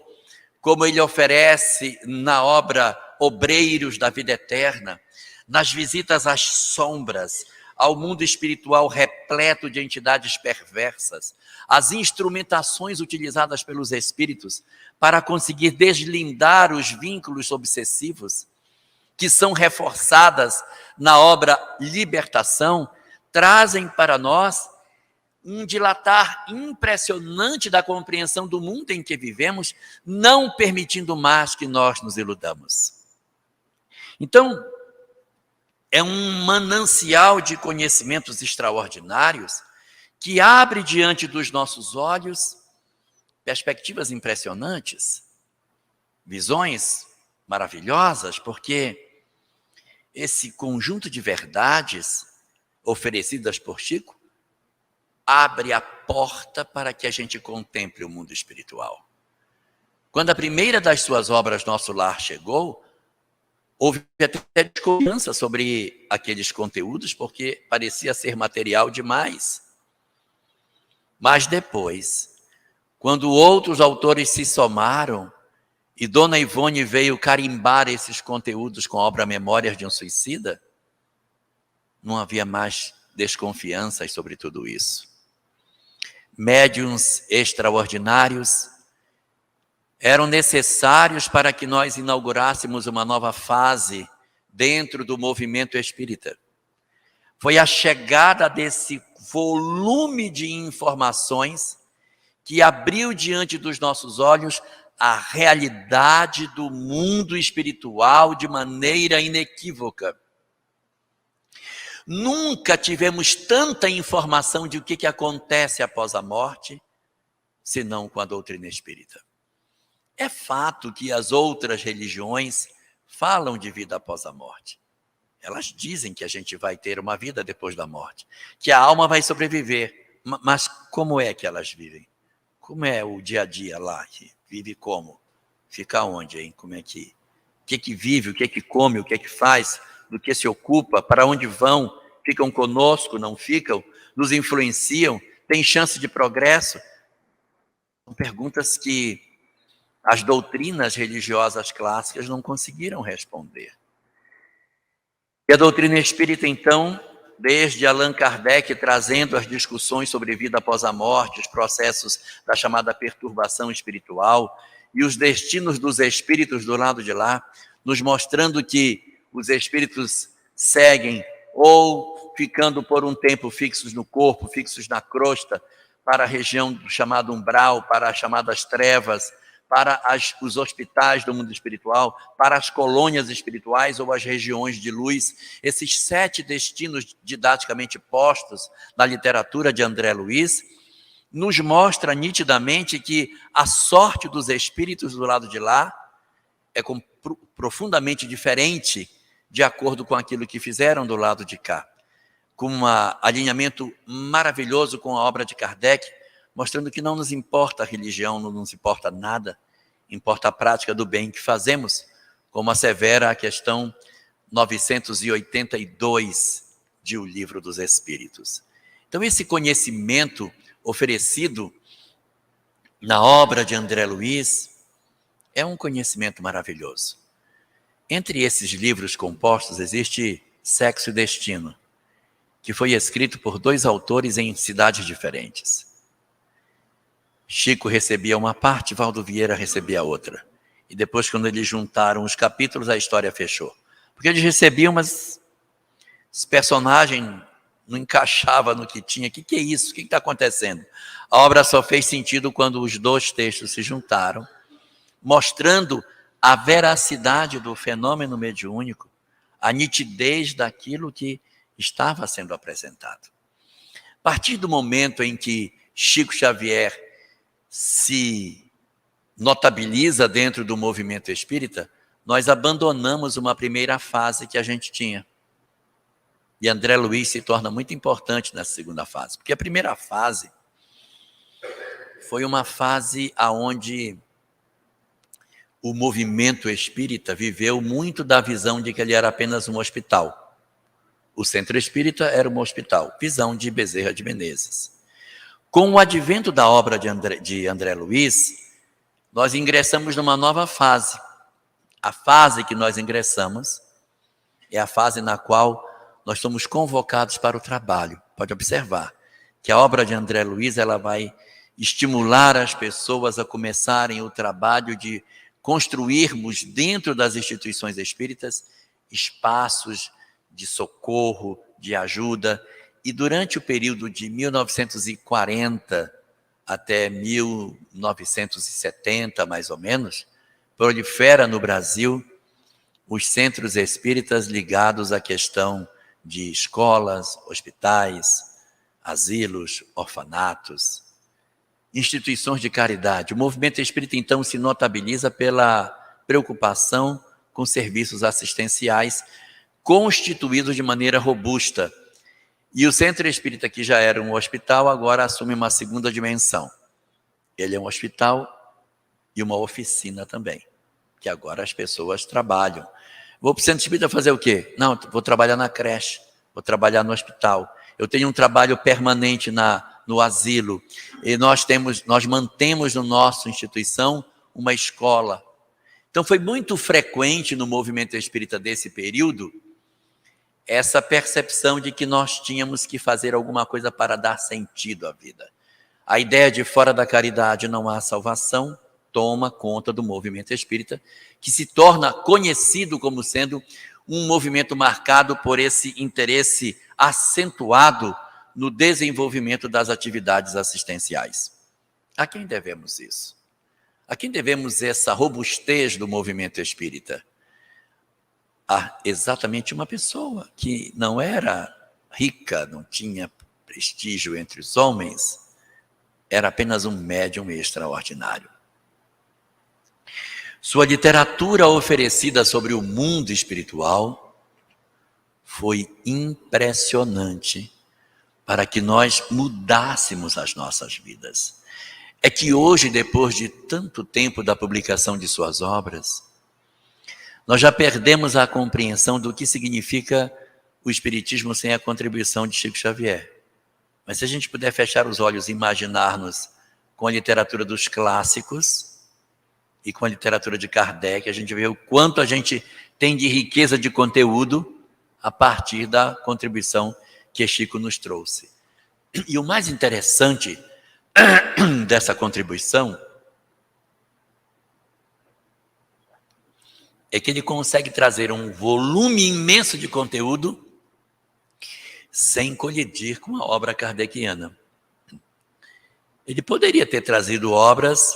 como ele oferece na obra Obreiros da Vida Eterna, nas visitas às sombras, ao mundo espiritual repleto de entidades perversas, as instrumentações utilizadas pelos espíritos para conseguir deslindar os vínculos obsessivos, que são reforçadas na obra Libertação, trazem para nós um dilatar impressionante da compreensão do mundo em que vivemos, não permitindo mais que nós nos iludamos. Então, é um manancial de conhecimentos extraordinários que abre diante dos nossos olhos perspectivas impressionantes, visões maravilhosas, porque esse conjunto de verdades oferecidas por Chico abre a porta para que a gente contemple o mundo espiritual. Quando a primeira das suas obras, Nosso Lar, chegou, houve até desconfiança sobre aqueles conteúdos, porque parecia ser material demais. Mas depois, quando outros autores se somaram, e Dona Ivone veio carimbar esses conteúdos com a obra Memórias de um Suicida, não havia mais desconfianças sobre tudo isso. Médiuns extraordinários eram necessários para que nós inaugurássemos uma nova fase dentro do movimento espírita. Foi a chegada desse volume de informações que abriu diante dos nossos olhos a realidade do mundo espiritual de maneira inequívoca. Nunca tivemos tanta informação de o que acontece após a morte, senão com a doutrina espírita. É fato que as outras religiões falam de vida após a morte. Elas dizem que a gente vai ter uma vida depois da morte, que a alma vai sobreviver. Mas como é que elas vivem? Como é o dia a dia lá? Vive como? Fica onde, hein? Como é que... O que vive, o que come, o que faz, do que se ocupa, para onde vão? Ficam conosco, não ficam? Nos influenciam? Tem chance de progresso? São perguntas que as doutrinas religiosas clássicas não conseguiram responder. E a doutrina espírita, então, desde Allan Kardec, trazendo as discussões sobre vida após a morte, os processos da chamada perturbação espiritual e os destinos dos espíritos do lado de lá, nos mostrando que os espíritos seguem ou ficando por um tempo fixos no corpo, fixos na crosta, para a região do chamado umbral, para as chamadas trevas, para os hospitais do mundo espiritual, para as colônias espirituais ou as regiões de luz. Esses 7 destinos didaticamente postos na literatura de André Luiz nos mostra nitidamente que a sorte dos espíritos do lado de lá é profundamente diferente de acordo com aquilo que fizeram do lado de cá, com um alinhamento maravilhoso com a obra de Kardec, mostrando que não nos importa a religião, não nos importa nada, importa a prática do bem que fazemos, como assevera a questão 982 de O Livro dos Espíritos. Então, esse conhecimento oferecido na obra de André Luiz é um conhecimento maravilhoso. Entre esses livros compostos existe Sexo e Destino, que foi escrito por 2 autores em cidades diferentes. Chico recebia uma parte, Valdo Vieira recebia outra. E depois, quando eles juntaram os capítulos, a história fechou. Porque eles recebiam, mas esse personagem não encaixava no que tinha. O que é isso? O que está acontecendo? A obra só fez sentido quando os 2 textos se juntaram, mostrando a veracidade do fenômeno mediúnico, a nitidez daquilo que estava sendo apresentado. A partir do momento em que Chico Xavier se notabiliza dentro do movimento espírita, nós abandonamos uma primeira fase que a gente tinha. E André Luiz se torna muito importante nessa segunda fase, porque a primeira fase foi uma fase onde o movimento espírita viveu muito da visão de que ele era apenas um hospital. O centro espírita era um hospital, visão de Bezerra de Menezes. Com o advento da obra de André Luiz, nós ingressamos numa nova fase. A fase que nós ingressamos é a fase na qual nós somos convocados para o trabalho. Pode observar que a obra de André Luiz ela vai estimular as pessoas a começarem o trabalho de construirmos dentro das instituições espíritas espaços de socorro, de ajuda. E durante o período de 1940 até 1970, mais ou menos, prolifera no Brasil os centros espíritas ligados à questão de escolas, hospitais, asilos, orfanatos, instituições de caridade. O movimento espírita, então, se notabiliza pela preocupação com serviços assistenciais constituídos de maneira robusta. E o centro espírita, que já era um hospital, agora assume uma segunda dimensão. Ele é um hospital e uma oficina também, que agora as pessoas trabalham. Vou para o centro espírita fazer o quê? Não, vou trabalhar na creche, vou trabalhar no hospital. Eu tenho um trabalho permanente no asilo. E nós mantemos na nossa instituição uma escola. Então foi muito frequente no movimento espírita desse período essa percepção de que nós tínhamos que fazer alguma coisa para dar sentido à vida. A ideia de fora da caridade não há salvação toma conta do movimento espírita, que se torna conhecido como sendo um movimento marcado por esse interesse acentuado no desenvolvimento das atividades assistenciais. A quem devemos isso? A quem devemos essa robustez do movimento espírita? A exatamente uma pessoa que não era rica, não tinha prestígio entre os homens, era apenas um médium extraordinário. Sua literatura oferecida sobre o mundo espiritual foi impressionante para que nós mudássemos as nossas vidas. É que hoje, depois de tanto tempo da publicação de suas obras, nós já perdemos a compreensão do que significa o Espiritismo sem a contribuição de Chico Xavier. Mas se a gente puder fechar os olhos e imaginar-nos com a literatura dos clássicos e com a literatura de Kardec, a gente vê o quanto a gente tem de riqueza de conteúdo a partir da contribuição que Chico nos trouxe. E o mais interessante dessa contribuição é que ele consegue trazer um volume imenso de conteúdo sem colidir com a obra kardeciana. Ele poderia ter trazido obras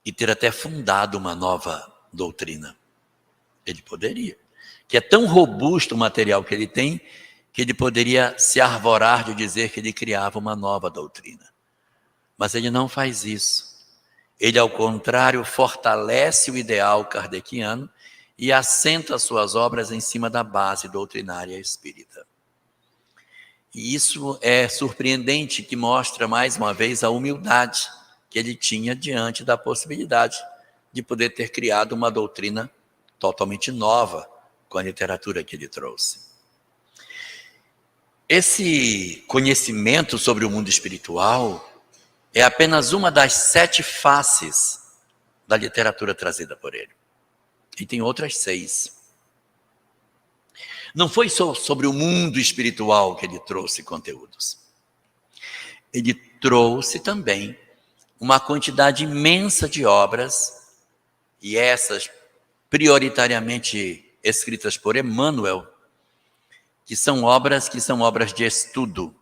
e ter até fundado uma nova doutrina. Ele poderia. Que é tão robusto o material que ele tem, que ele poderia se arvorar de dizer que ele criava uma nova doutrina. Mas ele não faz isso. Ele, ao contrário, fortalece o ideal kardeciano e assenta suas obras em cima da base doutrinária espírita. E isso é surpreendente, que mostra mais uma vez a humildade que ele tinha diante da possibilidade de poder ter criado uma doutrina totalmente nova com a literatura que ele trouxe. Esse conhecimento sobre o mundo espiritual é apenas uma das 7 faces da literatura trazida por ele. E tem outras 6. Não foi só sobre o mundo espiritual que ele trouxe conteúdos. Ele trouxe também uma quantidade imensa de obras, e essas prioritariamente escritas por Emmanuel, que são obras de estudo.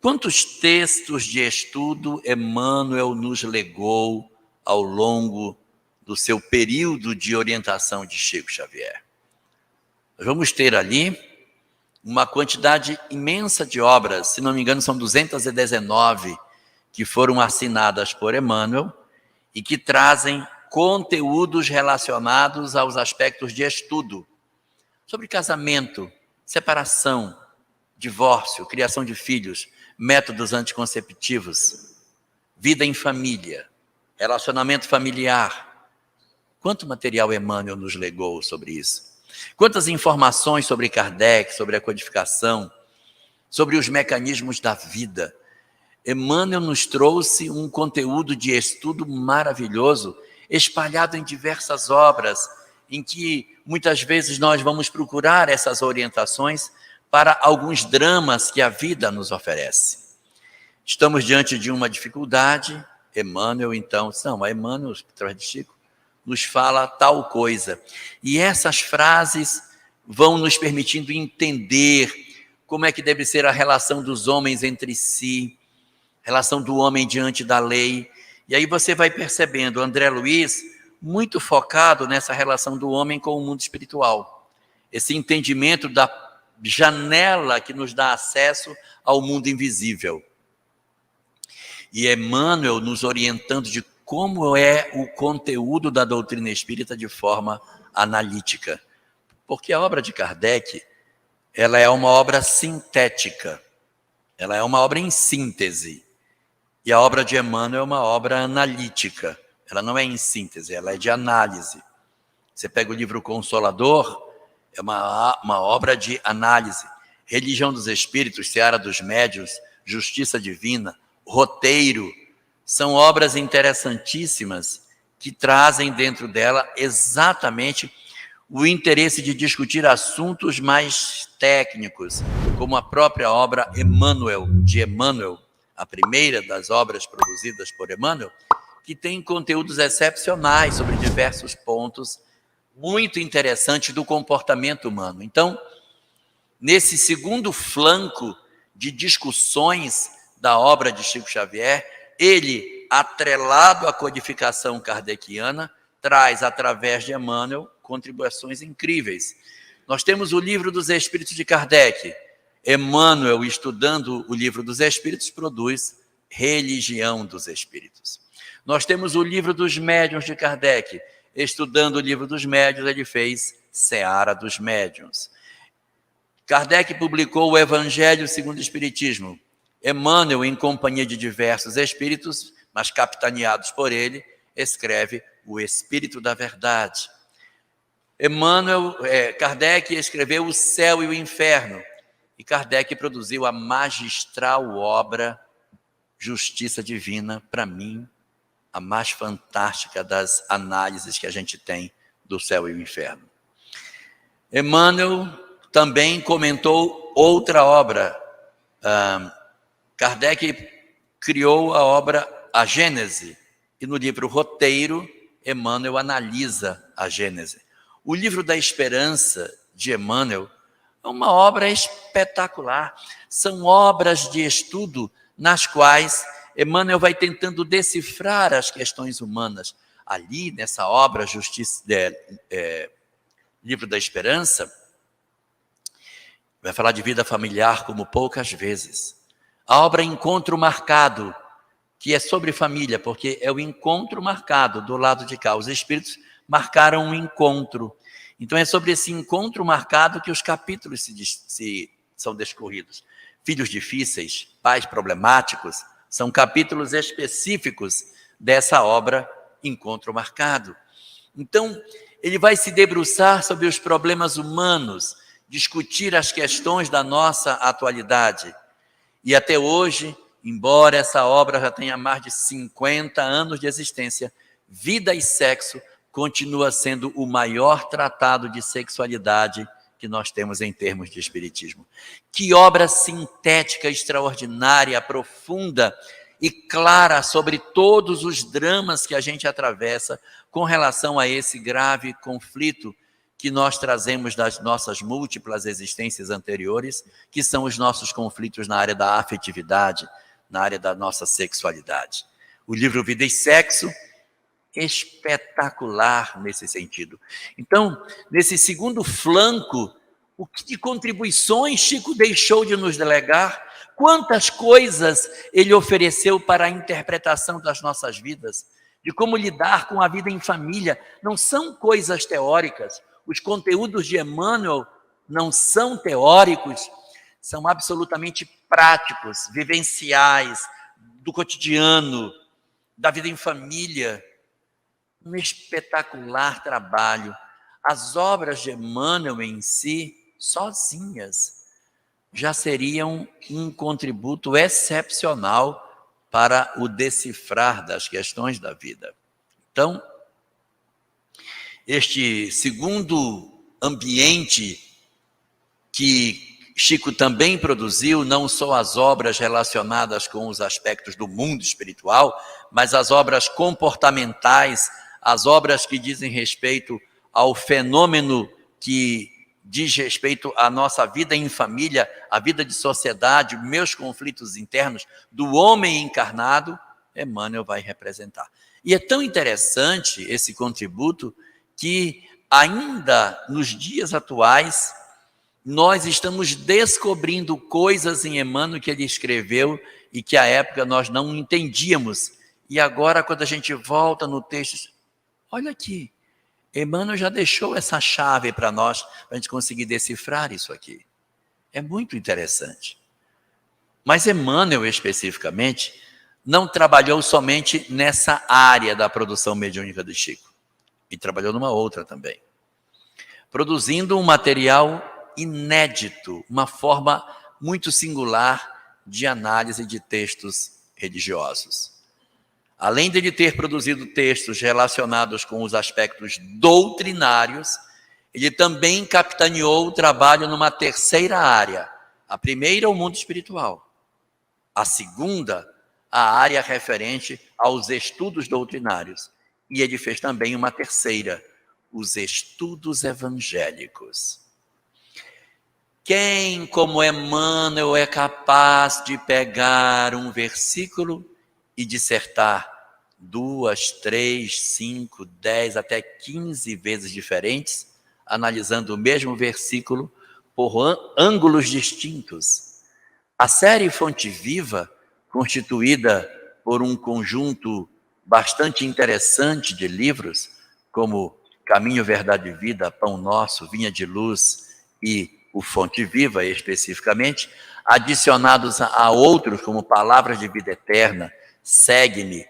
Quantos textos de estudo Emmanuel nos legou ao longo do seu período de orientação de Chico Xavier? Nós vamos ter ali uma quantidade imensa de obras, se não me engano são 219, que foram assinadas por Emmanuel e que trazem conteúdos relacionados aos aspectos de estudo, sobre casamento, separação, divórcio, criação de filhos, métodos anticonceptivos, vida em família, relacionamento familiar. Quanto material Emmanuel nos legou sobre isso? Quantas informações sobre Kardec, sobre a codificação, sobre os mecanismos da vida. Emmanuel nos trouxe um conteúdo de estudo maravilhoso, espalhado em diversas obras, em que muitas vezes nós vamos procurar essas orientações para alguns dramas que a vida nos oferece. Estamos diante de uma dificuldade, Emmanuel então, Emmanuel, através de Chico, nos fala tal coisa. E essas frases vão nos permitindo entender como é que deve ser a relação dos homens entre si, relação do homem diante da lei. E aí você vai percebendo André Luiz muito focado nessa relação do homem com o mundo espiritual. Esse entendimento da janela que nos dá acesso ao mundo invisível. E Emmanuel nos orientando de como é o conteúdo da doutrina espírita de forma analítica. Porque a obra de Kardec, ela é uma obra sintética, ela é uma obra em síntese. E a obra de Emmanuel é uma obra analítica, ela não é em síntese, ela é de análise. Você pega o livro Consolador, é uma obra de análise. Religião dos Espíritos, Seara dos Médiuns, Justiça Divina, Roteiro, são obras interessantíssimas que trazem dentro dela exatamente o interesse de discutir assuntos mais técnicos, como a própria obra Emmanuel, de Emmanuel, a primeira das obras produzidas por Emmanuel, que tem conteúdos excepcionais sobre diversos pontos muito interessantes do comportamento humano. Então, nesse segundo flanco de discussões da obra de Chico Xavier, ele, atrelado à codificação kardeciana, traz, através de Emmanuel, contribuições incríveis. Nós temos o Livro dos Espíritos de Kardec. Emmanuel, estudando o Livro dos Espíritos, produz Religião dos Espíritos. Nós temos o Livro dos Médiuns de Kardec. Estudando o Livro dos Médiuns, ele fez Seara dos Médiuns. Kardec publicou o Evangelho segundo o Espiritismo. Emmanuel, em companhia de diversos espíritos, mas capitaneados por ele, escreve o Espírito da Verdade. Kardec escreveu O Céu e o Inferno, e Kardec produziu a magistral obra Justiça Divina, para mim, a mais fantástica das análises que a gente tem do céu e o inferno. Emmanuel também comentou outra obra. Kardec criou a obra A Gênese, e no livro Roteiro, Emmanuel analisa a Gênese. O Livro da Esperança, de Emmanuel, é uma obra espetacular. São obras de estudo nas quais Emmanuel vai tentando decifrar as questões humanas. Ali, nessa obra, Livro da Esperança, vai falar de vida familiar como poucas vezes. A obra Encontro Marcado, que é sobre família, porque é o encontro marcado do lado de cá. Os espíritos marcaram um encontro. Então é sobre esse encontro marcado que os capítulos são discorridos. Filhos difíceis, pais problemáticos, são capítulos específicos dessa obra Encontro Marcado. Então, ele vai se debruçar sobre os problemas humanos, discutir as questões da nossa atualidade. E até hoje, embora essa obra já tenha mais de 50 anos de existência, Vida e Sexo continua sendo o maior tratado de sexualidade que nós temos em termos de espiritismo. Que obra sintética, extraordinária, profunda e clara sobre todos os dramas que a gente atravessa com relação a esse grave conflito que nós trazemos das nossas múltiplas existências anteriores, que são os nossos conflitos na área da afetividade, na área da nossa sexualidade. O livro Vida e Sexo, espetacular nesse sentido. Então, nesse segundo flanco, o que de contribuições Chico deixou de nos delegar, quantas coisas ele ofereceu para a interpretação das nossas vidas, de como lidar com a vida em família. Não são coisas teóricas, os conteúdos de Emmanuel não são teóricos, são absolutamente práticos, vivenciais, do cotidiano, da vida em família. Um espetacular trabalho. As obras de Emmanuel em si, sozinhas, já seriam um contributo excepcional para o decifrar das questões da vida. Então, este segundo ambiente que Chico também produziu, não só as obras relacionadas com os aspectos do mundo espiritual, mas as obras comportamentais, as obras que dizem respeito ao fenômeno que diz respeito à nossa vida em família, a vida de sociedade, meus conflitos internos, do homem encarnado, Emmanuel vai representar. E é tão interessante esse contributo que ainda nos dias atuais nós estamos descobrindo coisas em Emmanuel que ele escreveu e que à época nós não entendíamos. E agora, quando a gente volta no texto, olha aqui, Emmanuel já deixou essa chave para nós, para a gente conseguir decifrar isso aqui. É muito interessante. Mas Emmanuel, especificamente, não trabalhou somente nessa área da produção mediúnica do Chico. E trabalhou numa outra também. Produzindo um material inédito, uma forma muito singular de análise de textos religiosos. Além de ele ter produzido textos relacionados com os aspectos doutrinários, Ele também capitaneou o trabalho numa terceira área. A primeira, o mundo espiritual. A segunda, a área referente aos estudos doutrinários. E ele fez também uma terceira, os estudos evangélicos. Quem, como Emmanuel, é capaz de pegar um versículo e dissertar 2, 3, 5, 10, até 15 vezes diferentes, analisando o mesmo versículo por ângulos distintos? A série Fonte Viva, constituída por um conjunto bastante interessante de livros, como Caminho, Verdade e Vida, Pão Nosso, Vinha de Luz e o Fonte Viva, especificamente, adicionados a outros, como Palavras de Vida Eterna, Segue-me,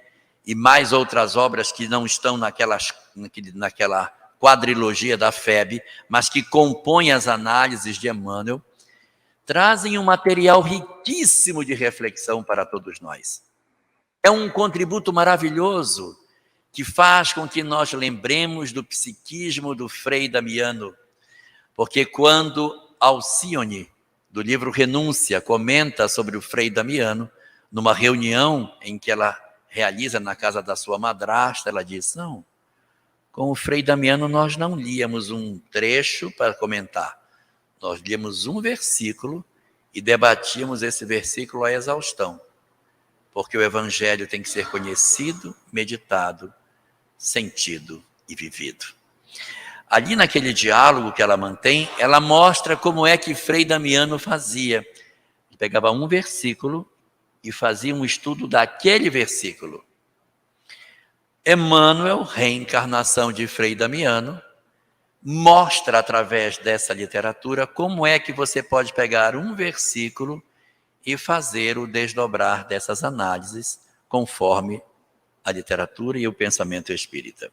e mais outras obras que não estão naquela quadrilogia da FEB, mas que compõem as análises de Emmanuel, trazem um material riquíssimo de reflexão para todos nós. É um contributo maravilhoso que faz com que nós lembremos do psiquismo do Frei Damiano, porque quando Alcione, do livro Renúncia, comenta sobre o Frei Damiano, numa reunião em que ela realiza na casa da sua madrasta, ela diz: não, com o Frei Damiano nós não líamos um trecho para comentar, nós líamos um versículo e debatíamos esse versículo à exaustão, porque o Evangelho tem que ser conhecido, meditado, sentido e vivido. Ali naquele diálogo que ela mantém, ela mostra como é que Frei Damiano fazia. Ele pegava um versículo e fazia um estudo daquele versículo. Emmanuel, reencarnação de Frei Damiano, mostra através dessa literatura como é que você pode pegar um versículo e fazer o desdobrar dessas análises conforme a literatura e o pensamento espírita.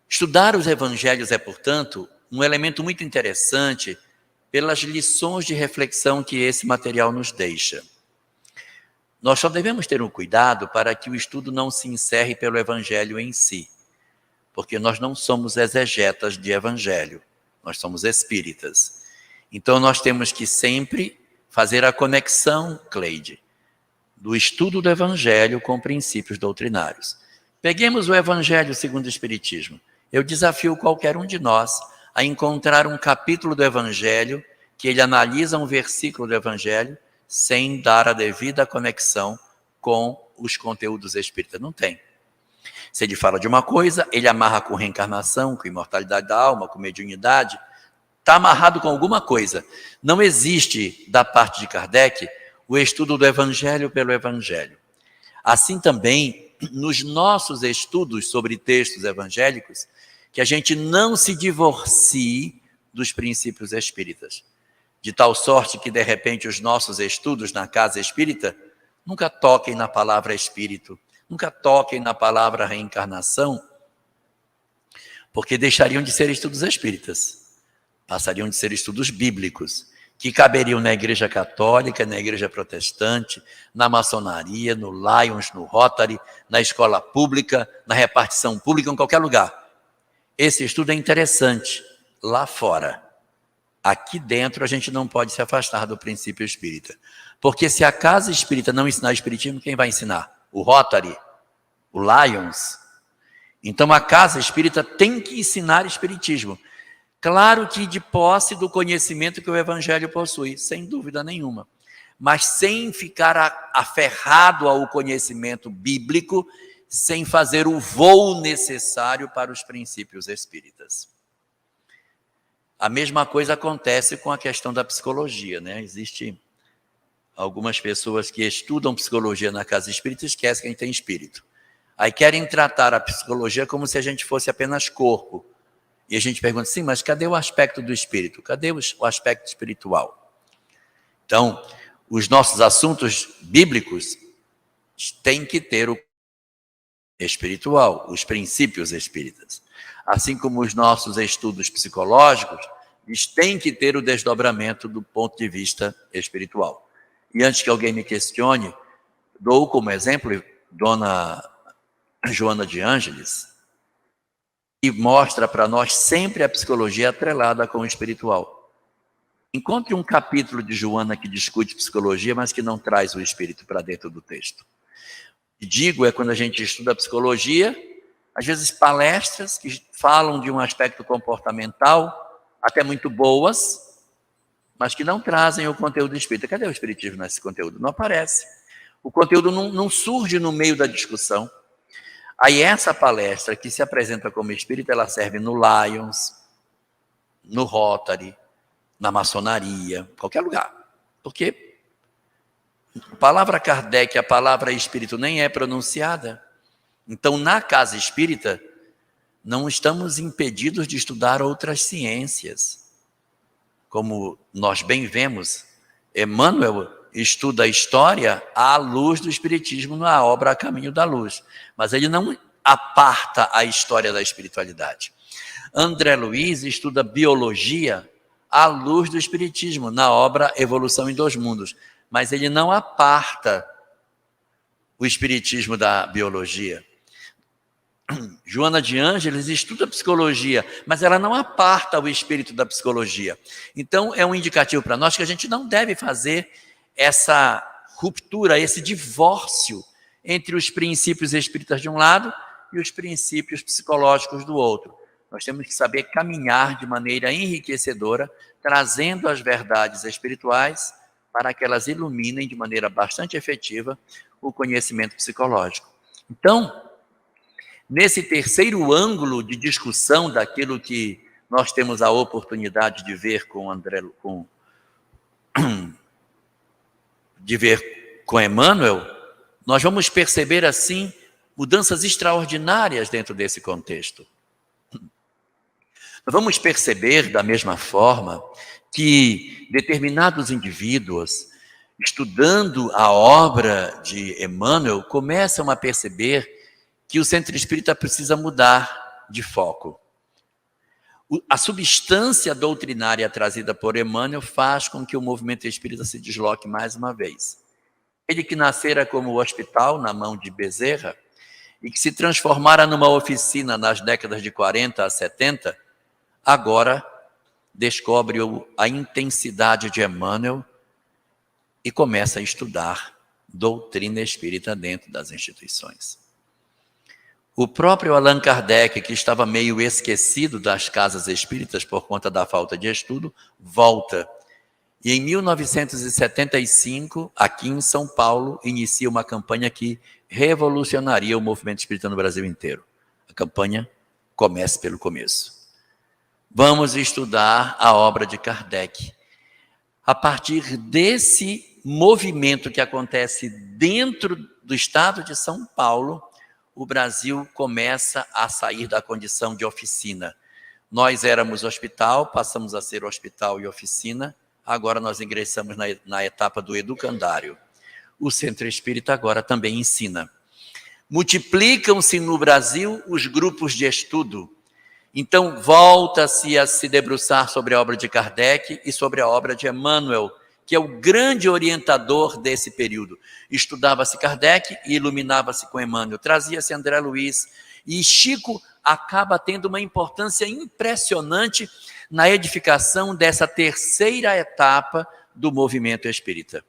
Estudar os evangelhos é, portanto, um elemento muito interessante pelas lições de reflexão que esse material nos deixa. Nós só devemos ter um cuidado para que o estudo não se encerre pelo evangelho em si, porque nós não somos exegetas de evangelho, nós somos espíritas. Então nós temos que sempre fazer a conexão, Cleide, do estudo do evangelho com princípios doutrinários. Peguemos o evangelho segundo o Espiritismo. Eu desafio qualquer um de nós a encontrar um capítulo do evangelho que ele analisa um versículo do evangelho sem dar a devida conexão com os conteúdos espíritas. Não tem. Se ele fala de uma coisa, ele amarra com reencarnação, com imortalidade da alma, com mediunidade, está amarrado com alguma coisa. Não existe, da parte de Kardec, o estudo do evangelho pelo evangelho. Assim também, nos nossos estudos sobre textos evangélicos, que a gente não se divorcie dos princípios espíritas. De tal sorte que, de repente, os nossos estudos na casa espírita nunca toquem na palavra espírito, nunca toquem na palavra reencarnação, porque deixariam de ser estudos espíritas, passariam de ser estudos bíblicos, que caberiam na Igreja Católica, na Igreja Protestante, na maçonaria, no Lions, no Rotary, na escola pública, na repartição pública, em qualquer lugar. Esse estudo é interessante lá fora. Aqui dentro a gente não pode se afastar do princípio espírita. Porque se a casa espírita não ensinar espiritismo, quem vai ensinar? O Rotary? O Lions? Então a casa espírita tem que ensinar espiritismo. Claro que de posse do conhecimento que o evangelho possui, sem dúvida nenhuma. Mas sem ficar aferrado ao conhecimento bíblico, sem fazer o voo necessário para os princípios espíritas. A mesma coisa acontece com a questão da psicologia, né? Existem algumas pessoas que estudam psicologia na casa espírita e esquecem que a gente tem espírito. Aí querem tratar a psicologia como se a gente fosse apenas corpo. E a gente pergunta, sim, mas cadê o aspecto do espírito? Cadê o aspecto espiritual? Então, os nossos assuntos bíblicos têm que ter o espiritual, os princípios espíritas. Assim como os nossos estudos psicológicos, eles têm que ter o desdobramento do ponto de vista espiritual. E antes que alguém me questione, dou como exemplo Dona Joana de Ângeles, e mostra para nós sempre a psicologia atrelada com o espiritual. Encontre um capítulo de Joana que discute psicologia, mas que não traz o espírito para dentro do texto. E digo, é quando a gente estuda psicologia, às vezes palestras que falam de um aspecto comportamental, até muito boas, mas que não trazem o conteúdo espírita. Cadê o espiritismo nesse conteúdo? Não aparece. O conteúdo não surge no meio da discussão. Aí essa palestra que se apresenta como espírita, ela serve no Lions, no Rotary, na maçonaria, qualquer lugar. Porque a palavra Kardec, a palavra espírito nem é pronunciada. Então, na casa espírita, não estamos impedidos de estudar outras ciências. Como nós bem vemos, Emmanuel estuda a história à luz do espiritismo na obra A Caminho da Luz. Mas ele não aparta a história da espiritualidade. André Luiz estuda biologia à luz do espiritismo na obra Evolução em Dois Mundos. Mas ele não aparta o espiritismo da biologia. Joana de Ângeles estuda psicologia, mas ela não aparta o espírito da psicologia. Então, é um indicativo para nós que a gente não deve fazer essa ruptura, esse divórcio entre os princípios espíritas de um lado e os princípios psicológicos do outro. Nós temos que saber caminhar de maneira enriquecedora, trazendo as verdades espirituais para que elas iluminem de maneira bastante efetiva o conhecimento psicológico. Então, nesse terceiro ângulo de discussão daquilo que nós temos a oportunidade de ver com Emmanuel, nós vamos perceber assim mudanças extraordinárias dentro desse contexto. Nós vamos perceber da mesma forma que determinados indivíduos, estudando a obra de Emmanuel, começam a perceber que o centro espírita precisa mudar de foco. A substância doutrinária trazida por Emmanuel faz com que o movimento espírita se desloque mais uma vez. Ele que nascera como hospital na mão de Bezerra e que se transformara numa oficina nas décadas de 40 a 70, agora descobre a intensidade de Emmanuel e começa a estudar doutrina espírita dentro das instituições. O próprio Allan Kardec, que estava meio esquecido das casas espíritas por conta da falta de estudo, volta. E em 1975, aqui em São Paulo, inicia uma campanha que revolucionaria o movimento espírita no Brasil inteiro. A campanha Comece pelo Começo. Vamos estudar a obra de Kardec. A partir desse movimento que acontece dentro do estado de São Paulo, o Brasil começa a sair da condição de oficina. Nós éramos hospital, passamos a ser hospital e oficina, agora nós ingressamos na etapa do educandário. O Centro Espírita agora também ensina. Multiplicam-se no Brasil os grupos de estudo. Então, volta-se a se debruçar sobre a obra de Kardec e sobre a obra de Emmanuel, que é o grande orientador desse período. Estudava-se Kardec e iluminava-se com Emmanuel, trazia-se André Luiz, e Chico acaba tendo uma importância impressionante na edificação dessa terceira etapa do movimento espírita.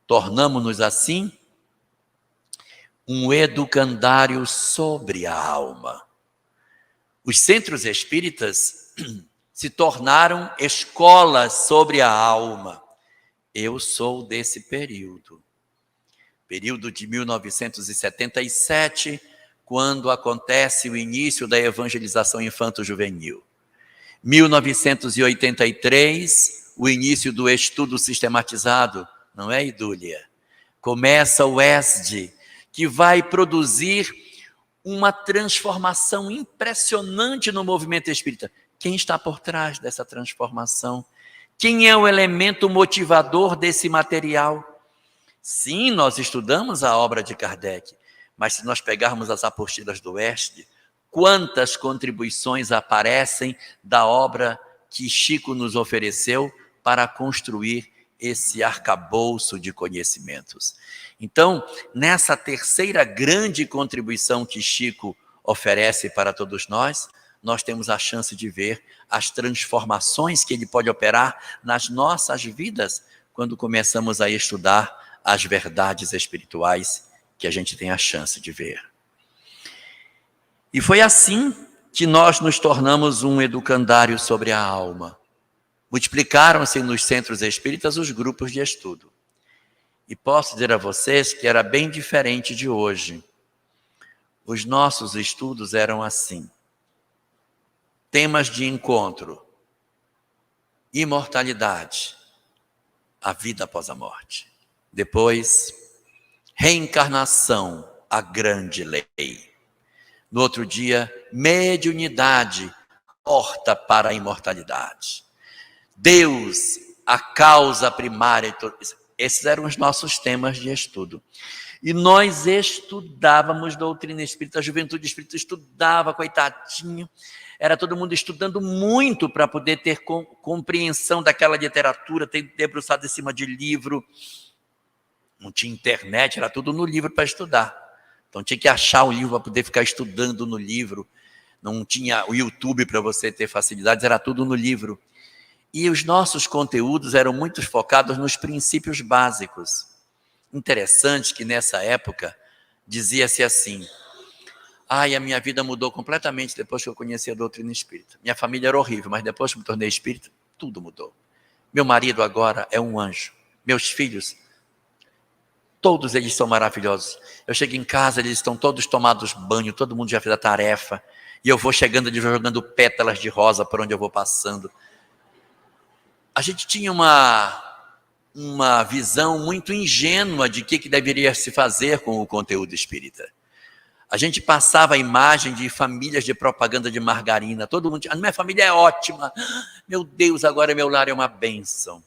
Tornamo-nos, assim, um educandário sobre a alma. Os centros espíritas se tornaram escolas sobre a alma. Eu sou desse período de 1977, quando acontece o início da evangelização infanto-juvenil. 1983, o início do estudo sistematizado, não é, Idúlia? Começa o ESD, que vai produzir uma transformação impressionante no movimento espírita. Quem está por trás dessa transformação? Quem é o elemento motivador desse material? Sim, nós estudamos a obra de Kardec, mas se nós pegarmos as apostilas do Oeste, quantas contribuições aparecem da obra que Chico nos ofereceu para construir esse arcabouço de conhecimentos. Então, nessa terceira grande contribuição que Chico oferece para todos nós nós temos a chance de ver as transformações que ele pode operar nas nossas vidas quando começamos a estudar as verdades espirituais que a gente tem a chance de ver. E foi assim que nós nos tornamos um educandário sobre a alma. Multiplicaram-se nos centros espíritas os grupos de estudo. E posso dizer a vocês que era bem diferente de hoje. Os nossos estudos eram assim. Temas de encontro: imortalidade, a vida após a morte. Depois, reencarnação, a grande lei. No outro dia, mediunidade, porta para a imortalidade. Deus, a causa primária. Esses eram os nossos temas de estudo. E nós estudávamos doutrina espírita, a juventude espírita estudava, coitadinho. Era todo mundo estudando muito para poder ter compreensão daquela literatura, ter debruçado em cima de livro. Não tinha internet, era tudo no livro para estudar. Então tinha que achar o livro para poder ficar estudando no livro. Não tinha o YouTube para você ter facilidades, era tudo no livro. E os nossos conteúdos eram muito focados nos princípios básicos. Interessante que nessa época dizia-se assim: a minha vida mudou completamente depois que eu conheci a doutrina espírita. Minha família era horrível, mas depois que me tornei espírita, tudo mudou. Meu marido agora é um anjo. Meus filhos, todos eles são maravilhosos. Eu chego em casa, eles estão todos tomados banho, todo mundo já fez a tarefa. E eu vou chegando, eles vão jogando pétalas de rosa por onde eu vou passando. A gente tinha uma visão muito ingênua de que deveria se fazer com o conteúdo espírita. A gente passava a imagem de famílias de propaganda de margarina. Todo mundo dizia: minha família é ótima. Meu Deus, agora meu lar é uma bênção.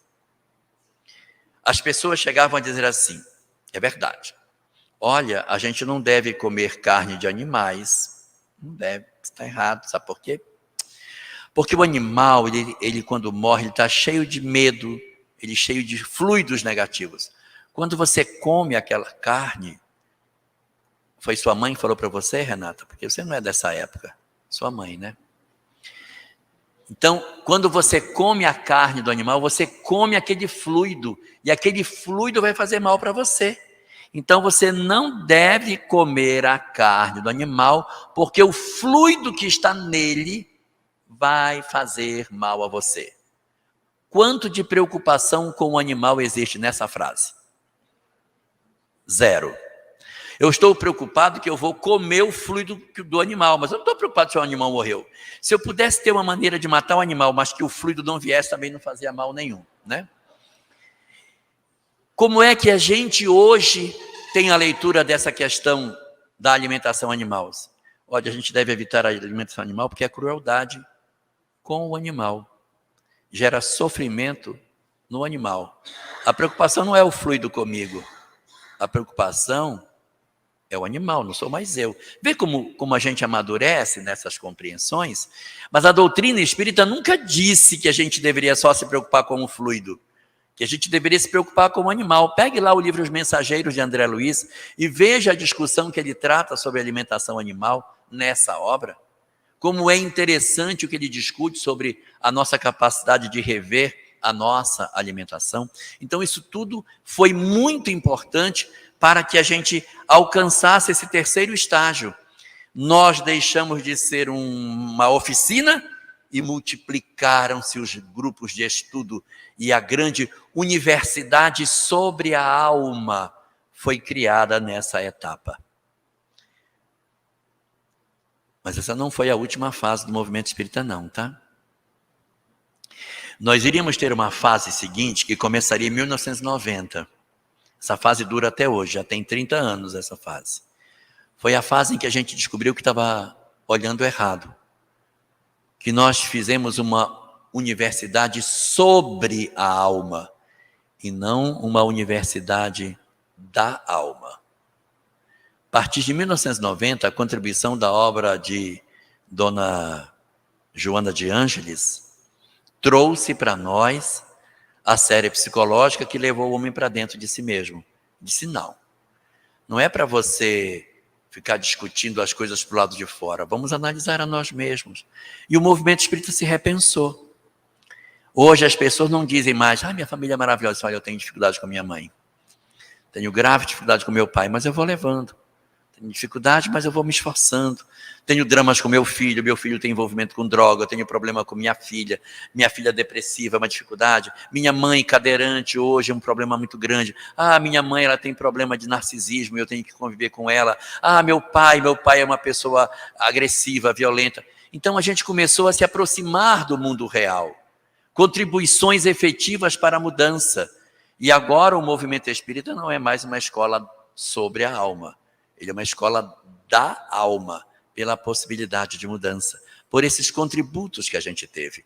As pessoas chegavam a dizer assim: é verdade. Olha, a gente não deve comer carne de animais. Não deve, está errado. Sabe por quê? Porque o animal, ele quando morre, ele está cheio de medo, ele cheio de fluidos negativos. Quando você come aquela carne, foi sua mãe que falou para você, Renata? Porque você não é dessa época. Sua mãe, né? Então, quando você come a carne do animal, você come aquele fluido. E aquele fluido vai fazer mal para você. Então, você não deve comer a carne do animal, porque o fluido que está nele vai fazer mal a você. Quanto de preocupação com o animal existe nessa frase? 0. Eu estou preocupado que eu vou comer o fluido do animal, mas eu não estou preocupado se o animal morreu. Se eu pudesse ter uma maneira de matar o animal, mas que o fluido não viesse, também não fazia mal nenhum, né? Como é que a gente hoje tem a leitura dessa questão da alimentação animal? Olha, a gente deve evitar a alimentação animal porque é crueldade com o animal. Gera sofrimento no animal. A preocupação não é o fluido comigo. A preocupação é o animal, não sou mais eu. Vê como a gente amadurece nessas compreensões? Mas a doutrina espírita nunca disse que a gente deveria só se preocupar com o fluido, que a gente deveria se preocupar com o animal. Pegue lá o livro Os Mensageiros de André Luiz e veja a discussão que ele trata sobre alimentação animal nessa obra. Como é interessante o que ele discute sobre a nossa capacidade de rever a nossa alimentação. Então, isso tudo foi muito importante para que a gente alcançasse esse terceiro estágio. Nós deixamos de ser uma oficina e multiplicaram-se os grupos de estudo e a grande universidade sobre a alma foi criada nessa etapa. Mas essa não foi a última fase do movimento espírita não, tá? Nós iríamos ter uma fase seguinte que começaria em 1990. Essa fase dura até hoje, já tem 30 anos essa fase. Foi a fase em que a gente descobriu que estava olhando errado. Que nós fizemos uma universidade sobre a alma e não uma universidade da alma. A partir de 1990, a contribuição da obra de Dona Joana de Ângeles trouxe para nós a série psicológica que levou o homem para dentro de si mesmo. Disse não. Não é para você ficar discutindo as coisas para o lado de fora. Vamos analisar a nós mesmos. E o movimento espírita se repensou. Hoje as pessoas não dizem mais, minha família é maravilhosa. Olha, eu tenho dificuldade com a minha mãe. Tenho grave dificuldade com meu pai, mas eu vou levando. Tenho dificuldade, mas eu vou me esforçando. Tenho dramas com meu filho tem envolvimento com droga, eu tenho problema com minha filha depressiva, é uma dificuldade. Minha mãe cadeirante hoje é um problema muito grande. Minha mãe ela tem problema de narcisismo, eu tenho que conviver com ela. Meu pai é uma pessoa agressiva, violenta. Então a gente começou a se aproximar do mundo real. Contribuições efetivas para a mudança. E agora o movimento espírita não é mais uma escola sobre a alma. Ele é uma escola da alma, pela possibilidade de mudança, por esses contributos que a gente teve.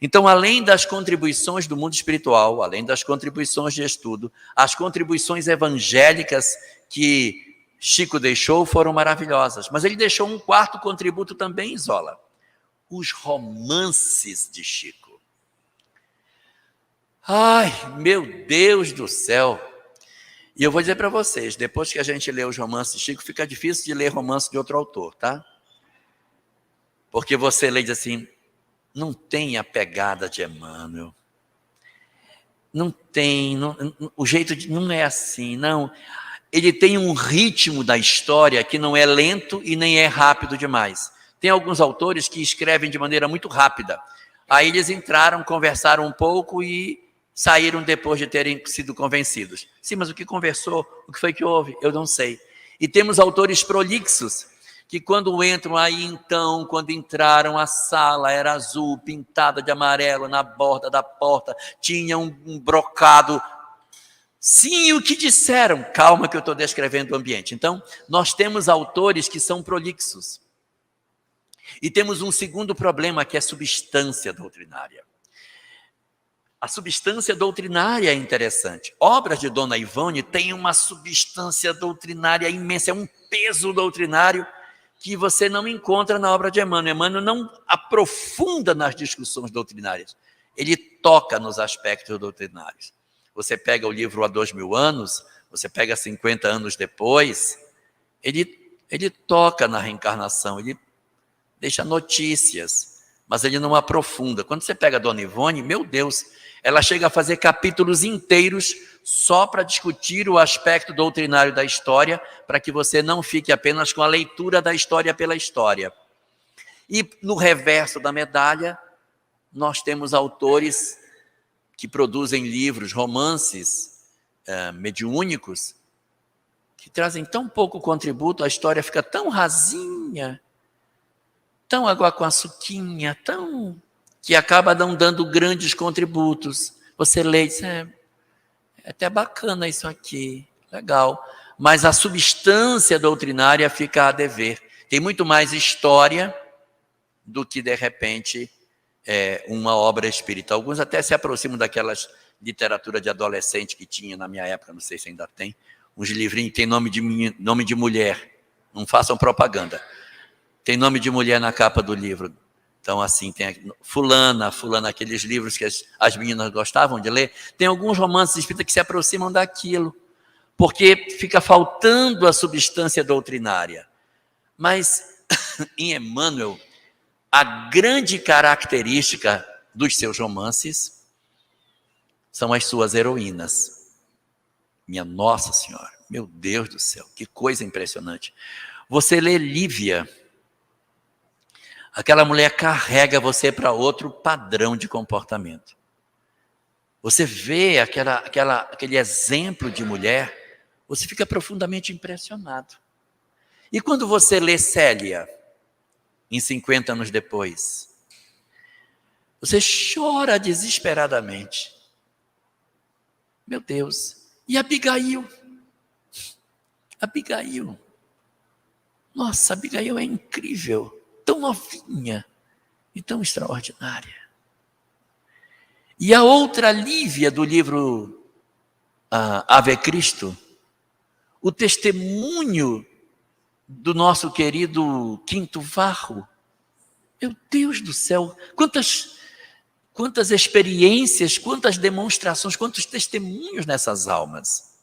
Então, além das contribuições do mundo espiritual, além das contribuições de estudo, as contribuições evangélicas que Chico deixou foram maravilhosas. Mas ele deixou um quarto contributo também, Zola. Os romances de Chico. Meu Deus do céu! E eu vou dizer para vocês, depois que a gente lê os romances de Chico, fica difícil de ler romance de outro autor, tá? Porque você lê e diz assim, não tem a pegada de Emmanuel. Não tem, o jeito não é assim, não. Ele tem um ritmo da história que não é lento e nem é rápido demais. Tem alguns autores que escrevem de maneira muito rápida. Aí eles entraram, conversaram um pouco e saíram depois de terem sido convencidos. Sim, mas o que conversou? O que foi que houve? Eu não sei. E temos autores prolixos, que quando entram aí então, quando entraram, a sala era azul, pintada de amarelo na borda da porta, tinha um brocado. Sim, o que disseram? Calma que eu estou descrevendo o ambiente. Então, nós temos autores que são prolixos. E temos um segundo problema, que é a substância doutrinária. A substância doutrinária é interessante. Obras de Dona Ivone têm uma substância doutrinária imensa, é um peso doutrinário que você não encontra na obra de Emmanuel. Emmanuel não aprofunda nas discussões doutrinárias. Ele toca nos aspectos doutrinários. Você pega o livro Há 2000 anos, você pega 50 anos depois, ele toca na reencarnação, ele deixa notícias, mas ele não aprofunda. Quando você pega a Dona Ivone, meu Deus, ela chega a fazer capítulos inteiros só para discutir o aspecto doutrinário da história, para que você não fique apenas com a leitura da história pela história. E no reverso da medalha, nós temos autores que produzem livros, romances mediúnicos, que trazem tão pouco contributo, a história fica tão rasinha, tão água com açuquinha, que acaba não dando grandes contributos. Você lê e diz, é até bacana isso aqui, legal. Mas a substância doutrinária fica a dever. Tem muito mais história do que, de repente, uma obra espírita. Alguns até se aproximam daquelas literatura de adolescente que tinha na minha época, não sei se ainda tem, uns livrinhos, tem nome de mulher, não façam propaganda. Tem nome de mulher na capa do livro. Então, assim, tem fulana, aqueles livros que as meninas gostavam de ler. Tem alguns romances espíritas que se aproximam daquilo, porque fica faltando a substância doutrinária. Mas, em Emmanuel, a grande característica dos seus romances são as suas heroínas. Minha Nossa Senhora, meu Deus do céu, que coisa impressionante. Você lê Lívia, aquela mulher carrega você para outro padrão de comportamento. Você vê aquele exemplo de mulher, você fica profundamente impressionado. E quando você lê Célia, em 50 anos depois, você chora desesperadamente. Meu Deus. E Abigail? Nossa, Abigail é incrível. Tão novinha e tão extraordinária. E a outra Lívia do livro Ave Cristo, o testemunho do nosso querido Quinto Varro. Meu Deus do céu, quantas experiências, quantas demonstrações, quantos testemunhos nessas almas.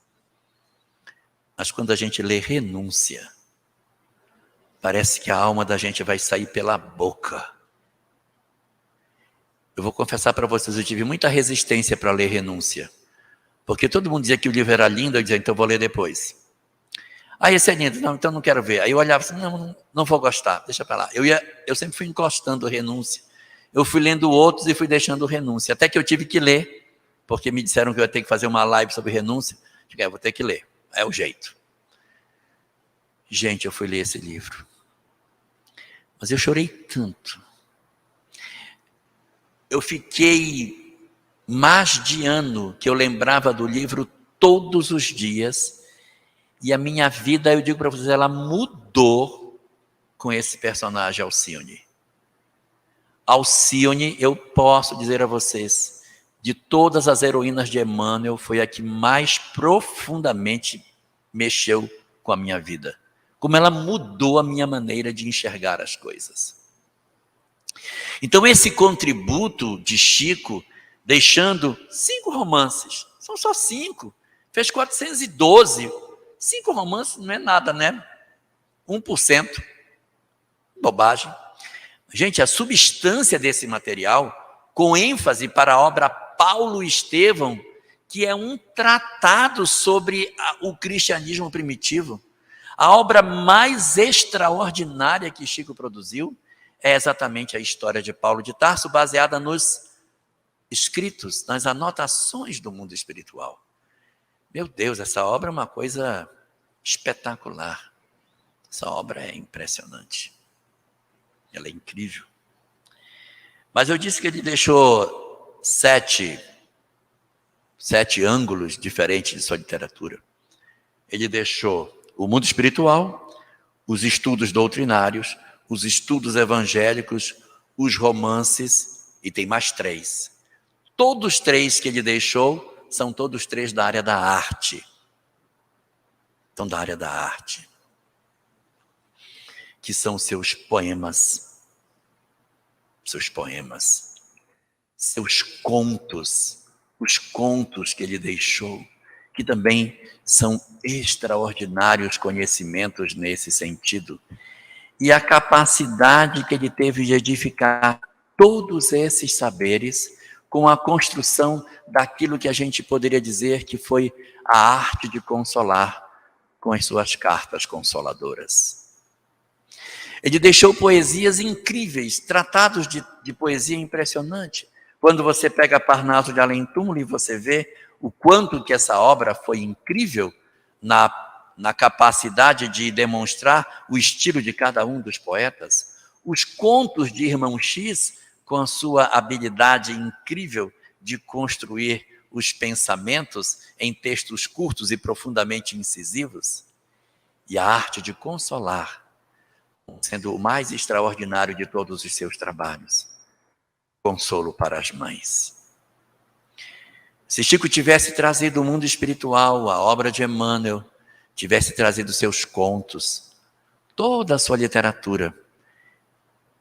Mas quando a gente lê Renúncia, parece que a alma da gente vai sair pela boca. Eu vou confessar para vocês, eu tive muita resistência para ler Renúncia. Porque todo mundo dizia que o livro era lindo, eu dizia, então eu vou ler depois. Aí esse é lindo, não, então não quero ver. Aí eu olhava assim, não vou gostar, deixa para lá. Eu sempre fui encostando Renúncia. Eu fui lendo outros e fui deixando Renúncia. Até que eu tive que ler, porque me disseram que eu ia ter que fazer uma live sobre Renúncia. Eu vou ter que ler, é o jeito. Gente, eu fui ler esse livro. Mas eu chorei tanto. Eu fiquei mais de ano que eu lembrava do livro todos os dias. E a minha vida, eu digo para vocês, ela mudou com esse personagem Alcione. Alcione, eu posso dizer a vocês, de todas as heroínas de Emmanuel, foi a que mais profundamente mexeu com a minha vida. Como ela mudou a minha maneira de enxergar as coisas. Então esse contributo de Chico, deixando 5 romances, são só 5, fez 412, 5 romances não é nada, né? 1%, bobagem. Gente, a substância desse material, com ênfase para a obra Paulo Estevão, que é um tratado sobre o cristianismo primitivo, a obra mais extraordinária que Chico produziu, é exatamente a história de Paulo de Tarso, baseada nos escritos, nas anotações do mundo espiritual. Meu Deus, essa obra é uma coisa espetacular. Essa obra é impressionante. Ela é incrível. Mas eu disse que ele deixou sete ângulos diferentes de sua literatura. Ele deixou o mundo espiritual, os estudos doutrinários, os estudos evangélicos, os romances, e tem mais 3. Todos os 3 que ele deixou são todos 3 da área da arte. Então, da área da arte. Que são seus poemas, seus contos, os contos que ele deixou, que também são extraordinários conhecimentos nesse sentido. E a capacidade que ele teve de edificar todos esses saberes com a construção daquilo que a gente poderia dizer que foi a arte de consolar com as suas cartas consoladoras. Ele deixou poesias incríveis, tratados de poesia impressionante. Quando você pega Parnaso de Além Túmulo e você vê o quanto que essa obra foi incrível na capacidade de demonstrar o estilo de cada um dos poetas, os contos de Irmão X, com a sua habilidade incrível de construir os pensamentos em textos curtos e profundamente incisivos, e a arte de consolar, sendo o mais extraordinário de todos os seus trabalhos, consolo para as mães. Se Chico tivesse trazido o mundo espiritual, a obra de Emmanuel, tivesse trazido seus contos, toda a sua literatura,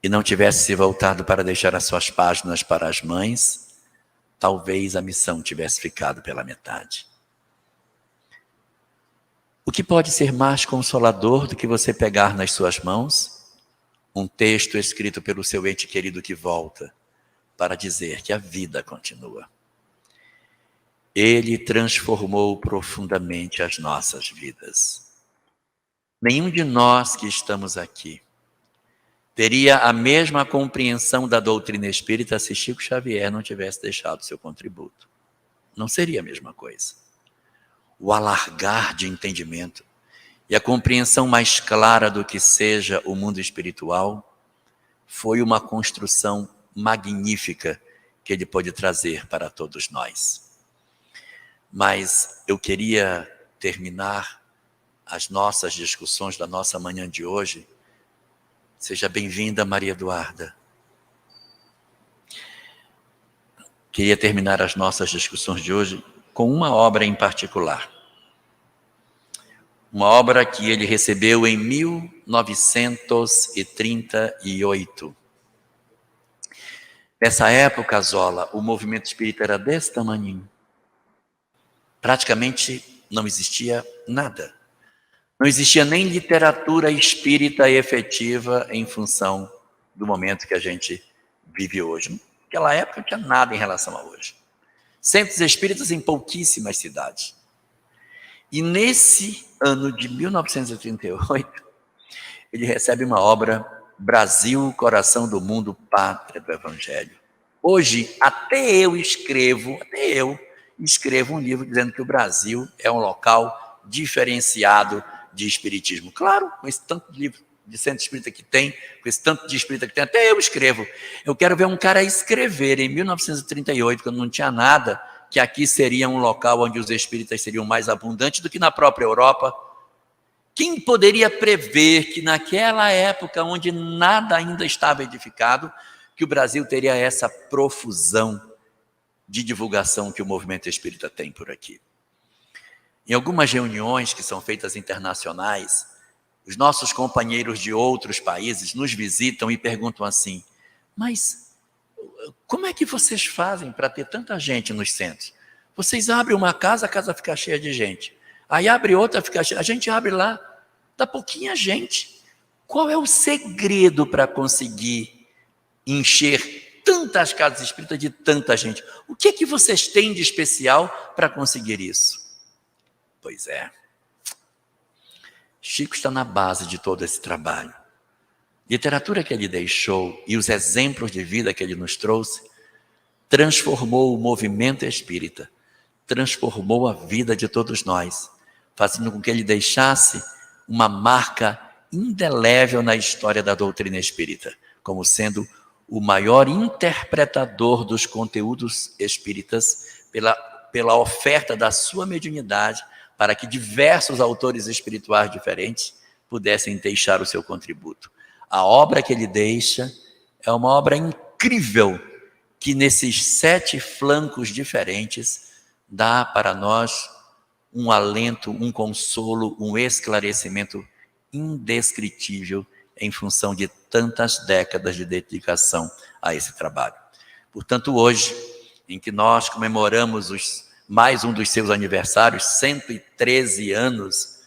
e não tivesse se voltado para deixar as suas páginas para as mães, talvez a missão tivesse ficado pela metade. O que pode ser mais consolador do que você pegar nas suas mãos um texto escrito pelo seu ente querido que volta para dizer que a vida continua? Ele transformou profundamente as nossas vidas. Nenhum de nós que estamos aqui teria a mesma compreensão da doutrina espírita se Chico Xavier não tivesse deixado seu contributo. Não seria a mesma coisa. O alargar de entendimento e a compreensão mais clara do que seja o mundo espiritual foi uma construção magnífica que ele pôde trazer para todos nós. Mas eu queria terminar as nossas discussões da nossa manhã de hoje. Seja bem-vinda, Maria Eduarda. Queria terminar as nossas discussões de hoje com uma obra em particular. Uma obra que ele recebeu em 1938. Nessa época, Zola, o movimento espírita era desse tamanho. Praticamente não existia nada. Não existia nem literatura espírita efetiva em função do momento que a gente vive hoje. Naquela época não tinha nada em relação a hoje. Centros espíritas em pouquíssimas cidades. E nesse ano de 1938, ele recebe uma obra, Brasil, Coração do Mundo, Pátria do Evangelho. Hoje, até eu escrevo um livro dizendo que o Brasil é um local diferenciado de espiritismo. Claro, com esse tanto de livro de centro espírita que tem, com esse tanto de espírita que tem, até eu escrevo. Eu quero ver um cara escrever em 1938, quando não tinha nada, que aqui seria um local onde os espíritas seriam mais abundantes do que na própria Europa. Quem poderia prever que naquela época, onde nada ainda estava edificado, que o Brasil teria essa profusão de divulgação que o movimento espírita tem por aqui? Em algumas reuniões que são feitas internacionais, os nossos companheiros de outros países nos visitam e perguntam assim: mas como é que vocês fazem para ter tanta gente nos centros? Vocês abrem uma casa, a casa fica cheia de gente. Aí abre outra, fica cheia. A gente abre lá, dá pouquinha gente. Qual é o segredo para conseguir encher tantas casas espíritas de tanta gente? O que é que vocês têm de especial para conseguir isso? Pois é, Chico está na base de todo esse trabalho. Literatura que ele deixou e os exemplos de vida que ele nos trouxe transformou o movimento espírita, transformou a vida de todos nós, fazendo com que ele deixasse uma marca indelével na história da doutrina espírita, como sendo o maior interpretador dos conteúdos espíritas pela oferta da sua mediunidade, para que diversos autores espirituais diferentes pudessem deixar o seu contributo. A obra que ele deixa é uma obra incrível, que nesses 7 flancos diferentes dá para nós um alento, um consolo, um esclarecimento indescritível em função de tantas décadas de dedicação a esse trabalho. Portanto, hoje, em que nós comemoramos mais um dos seus aniversários, 113 anos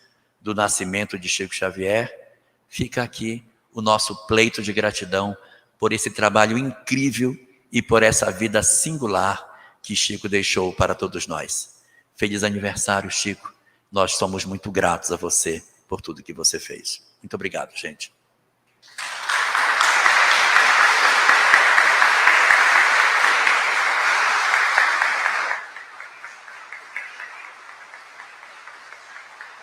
do nascimento de Chico Xavier, fica aqui o nosso pleito de gratidão por esse trabalho incrível e por essa vida singular que Chico deixou para todos nós. Feliz aniversário, Chico. Nós somos muito gratos a você por tudo que você fez. Muito obrigado, gente.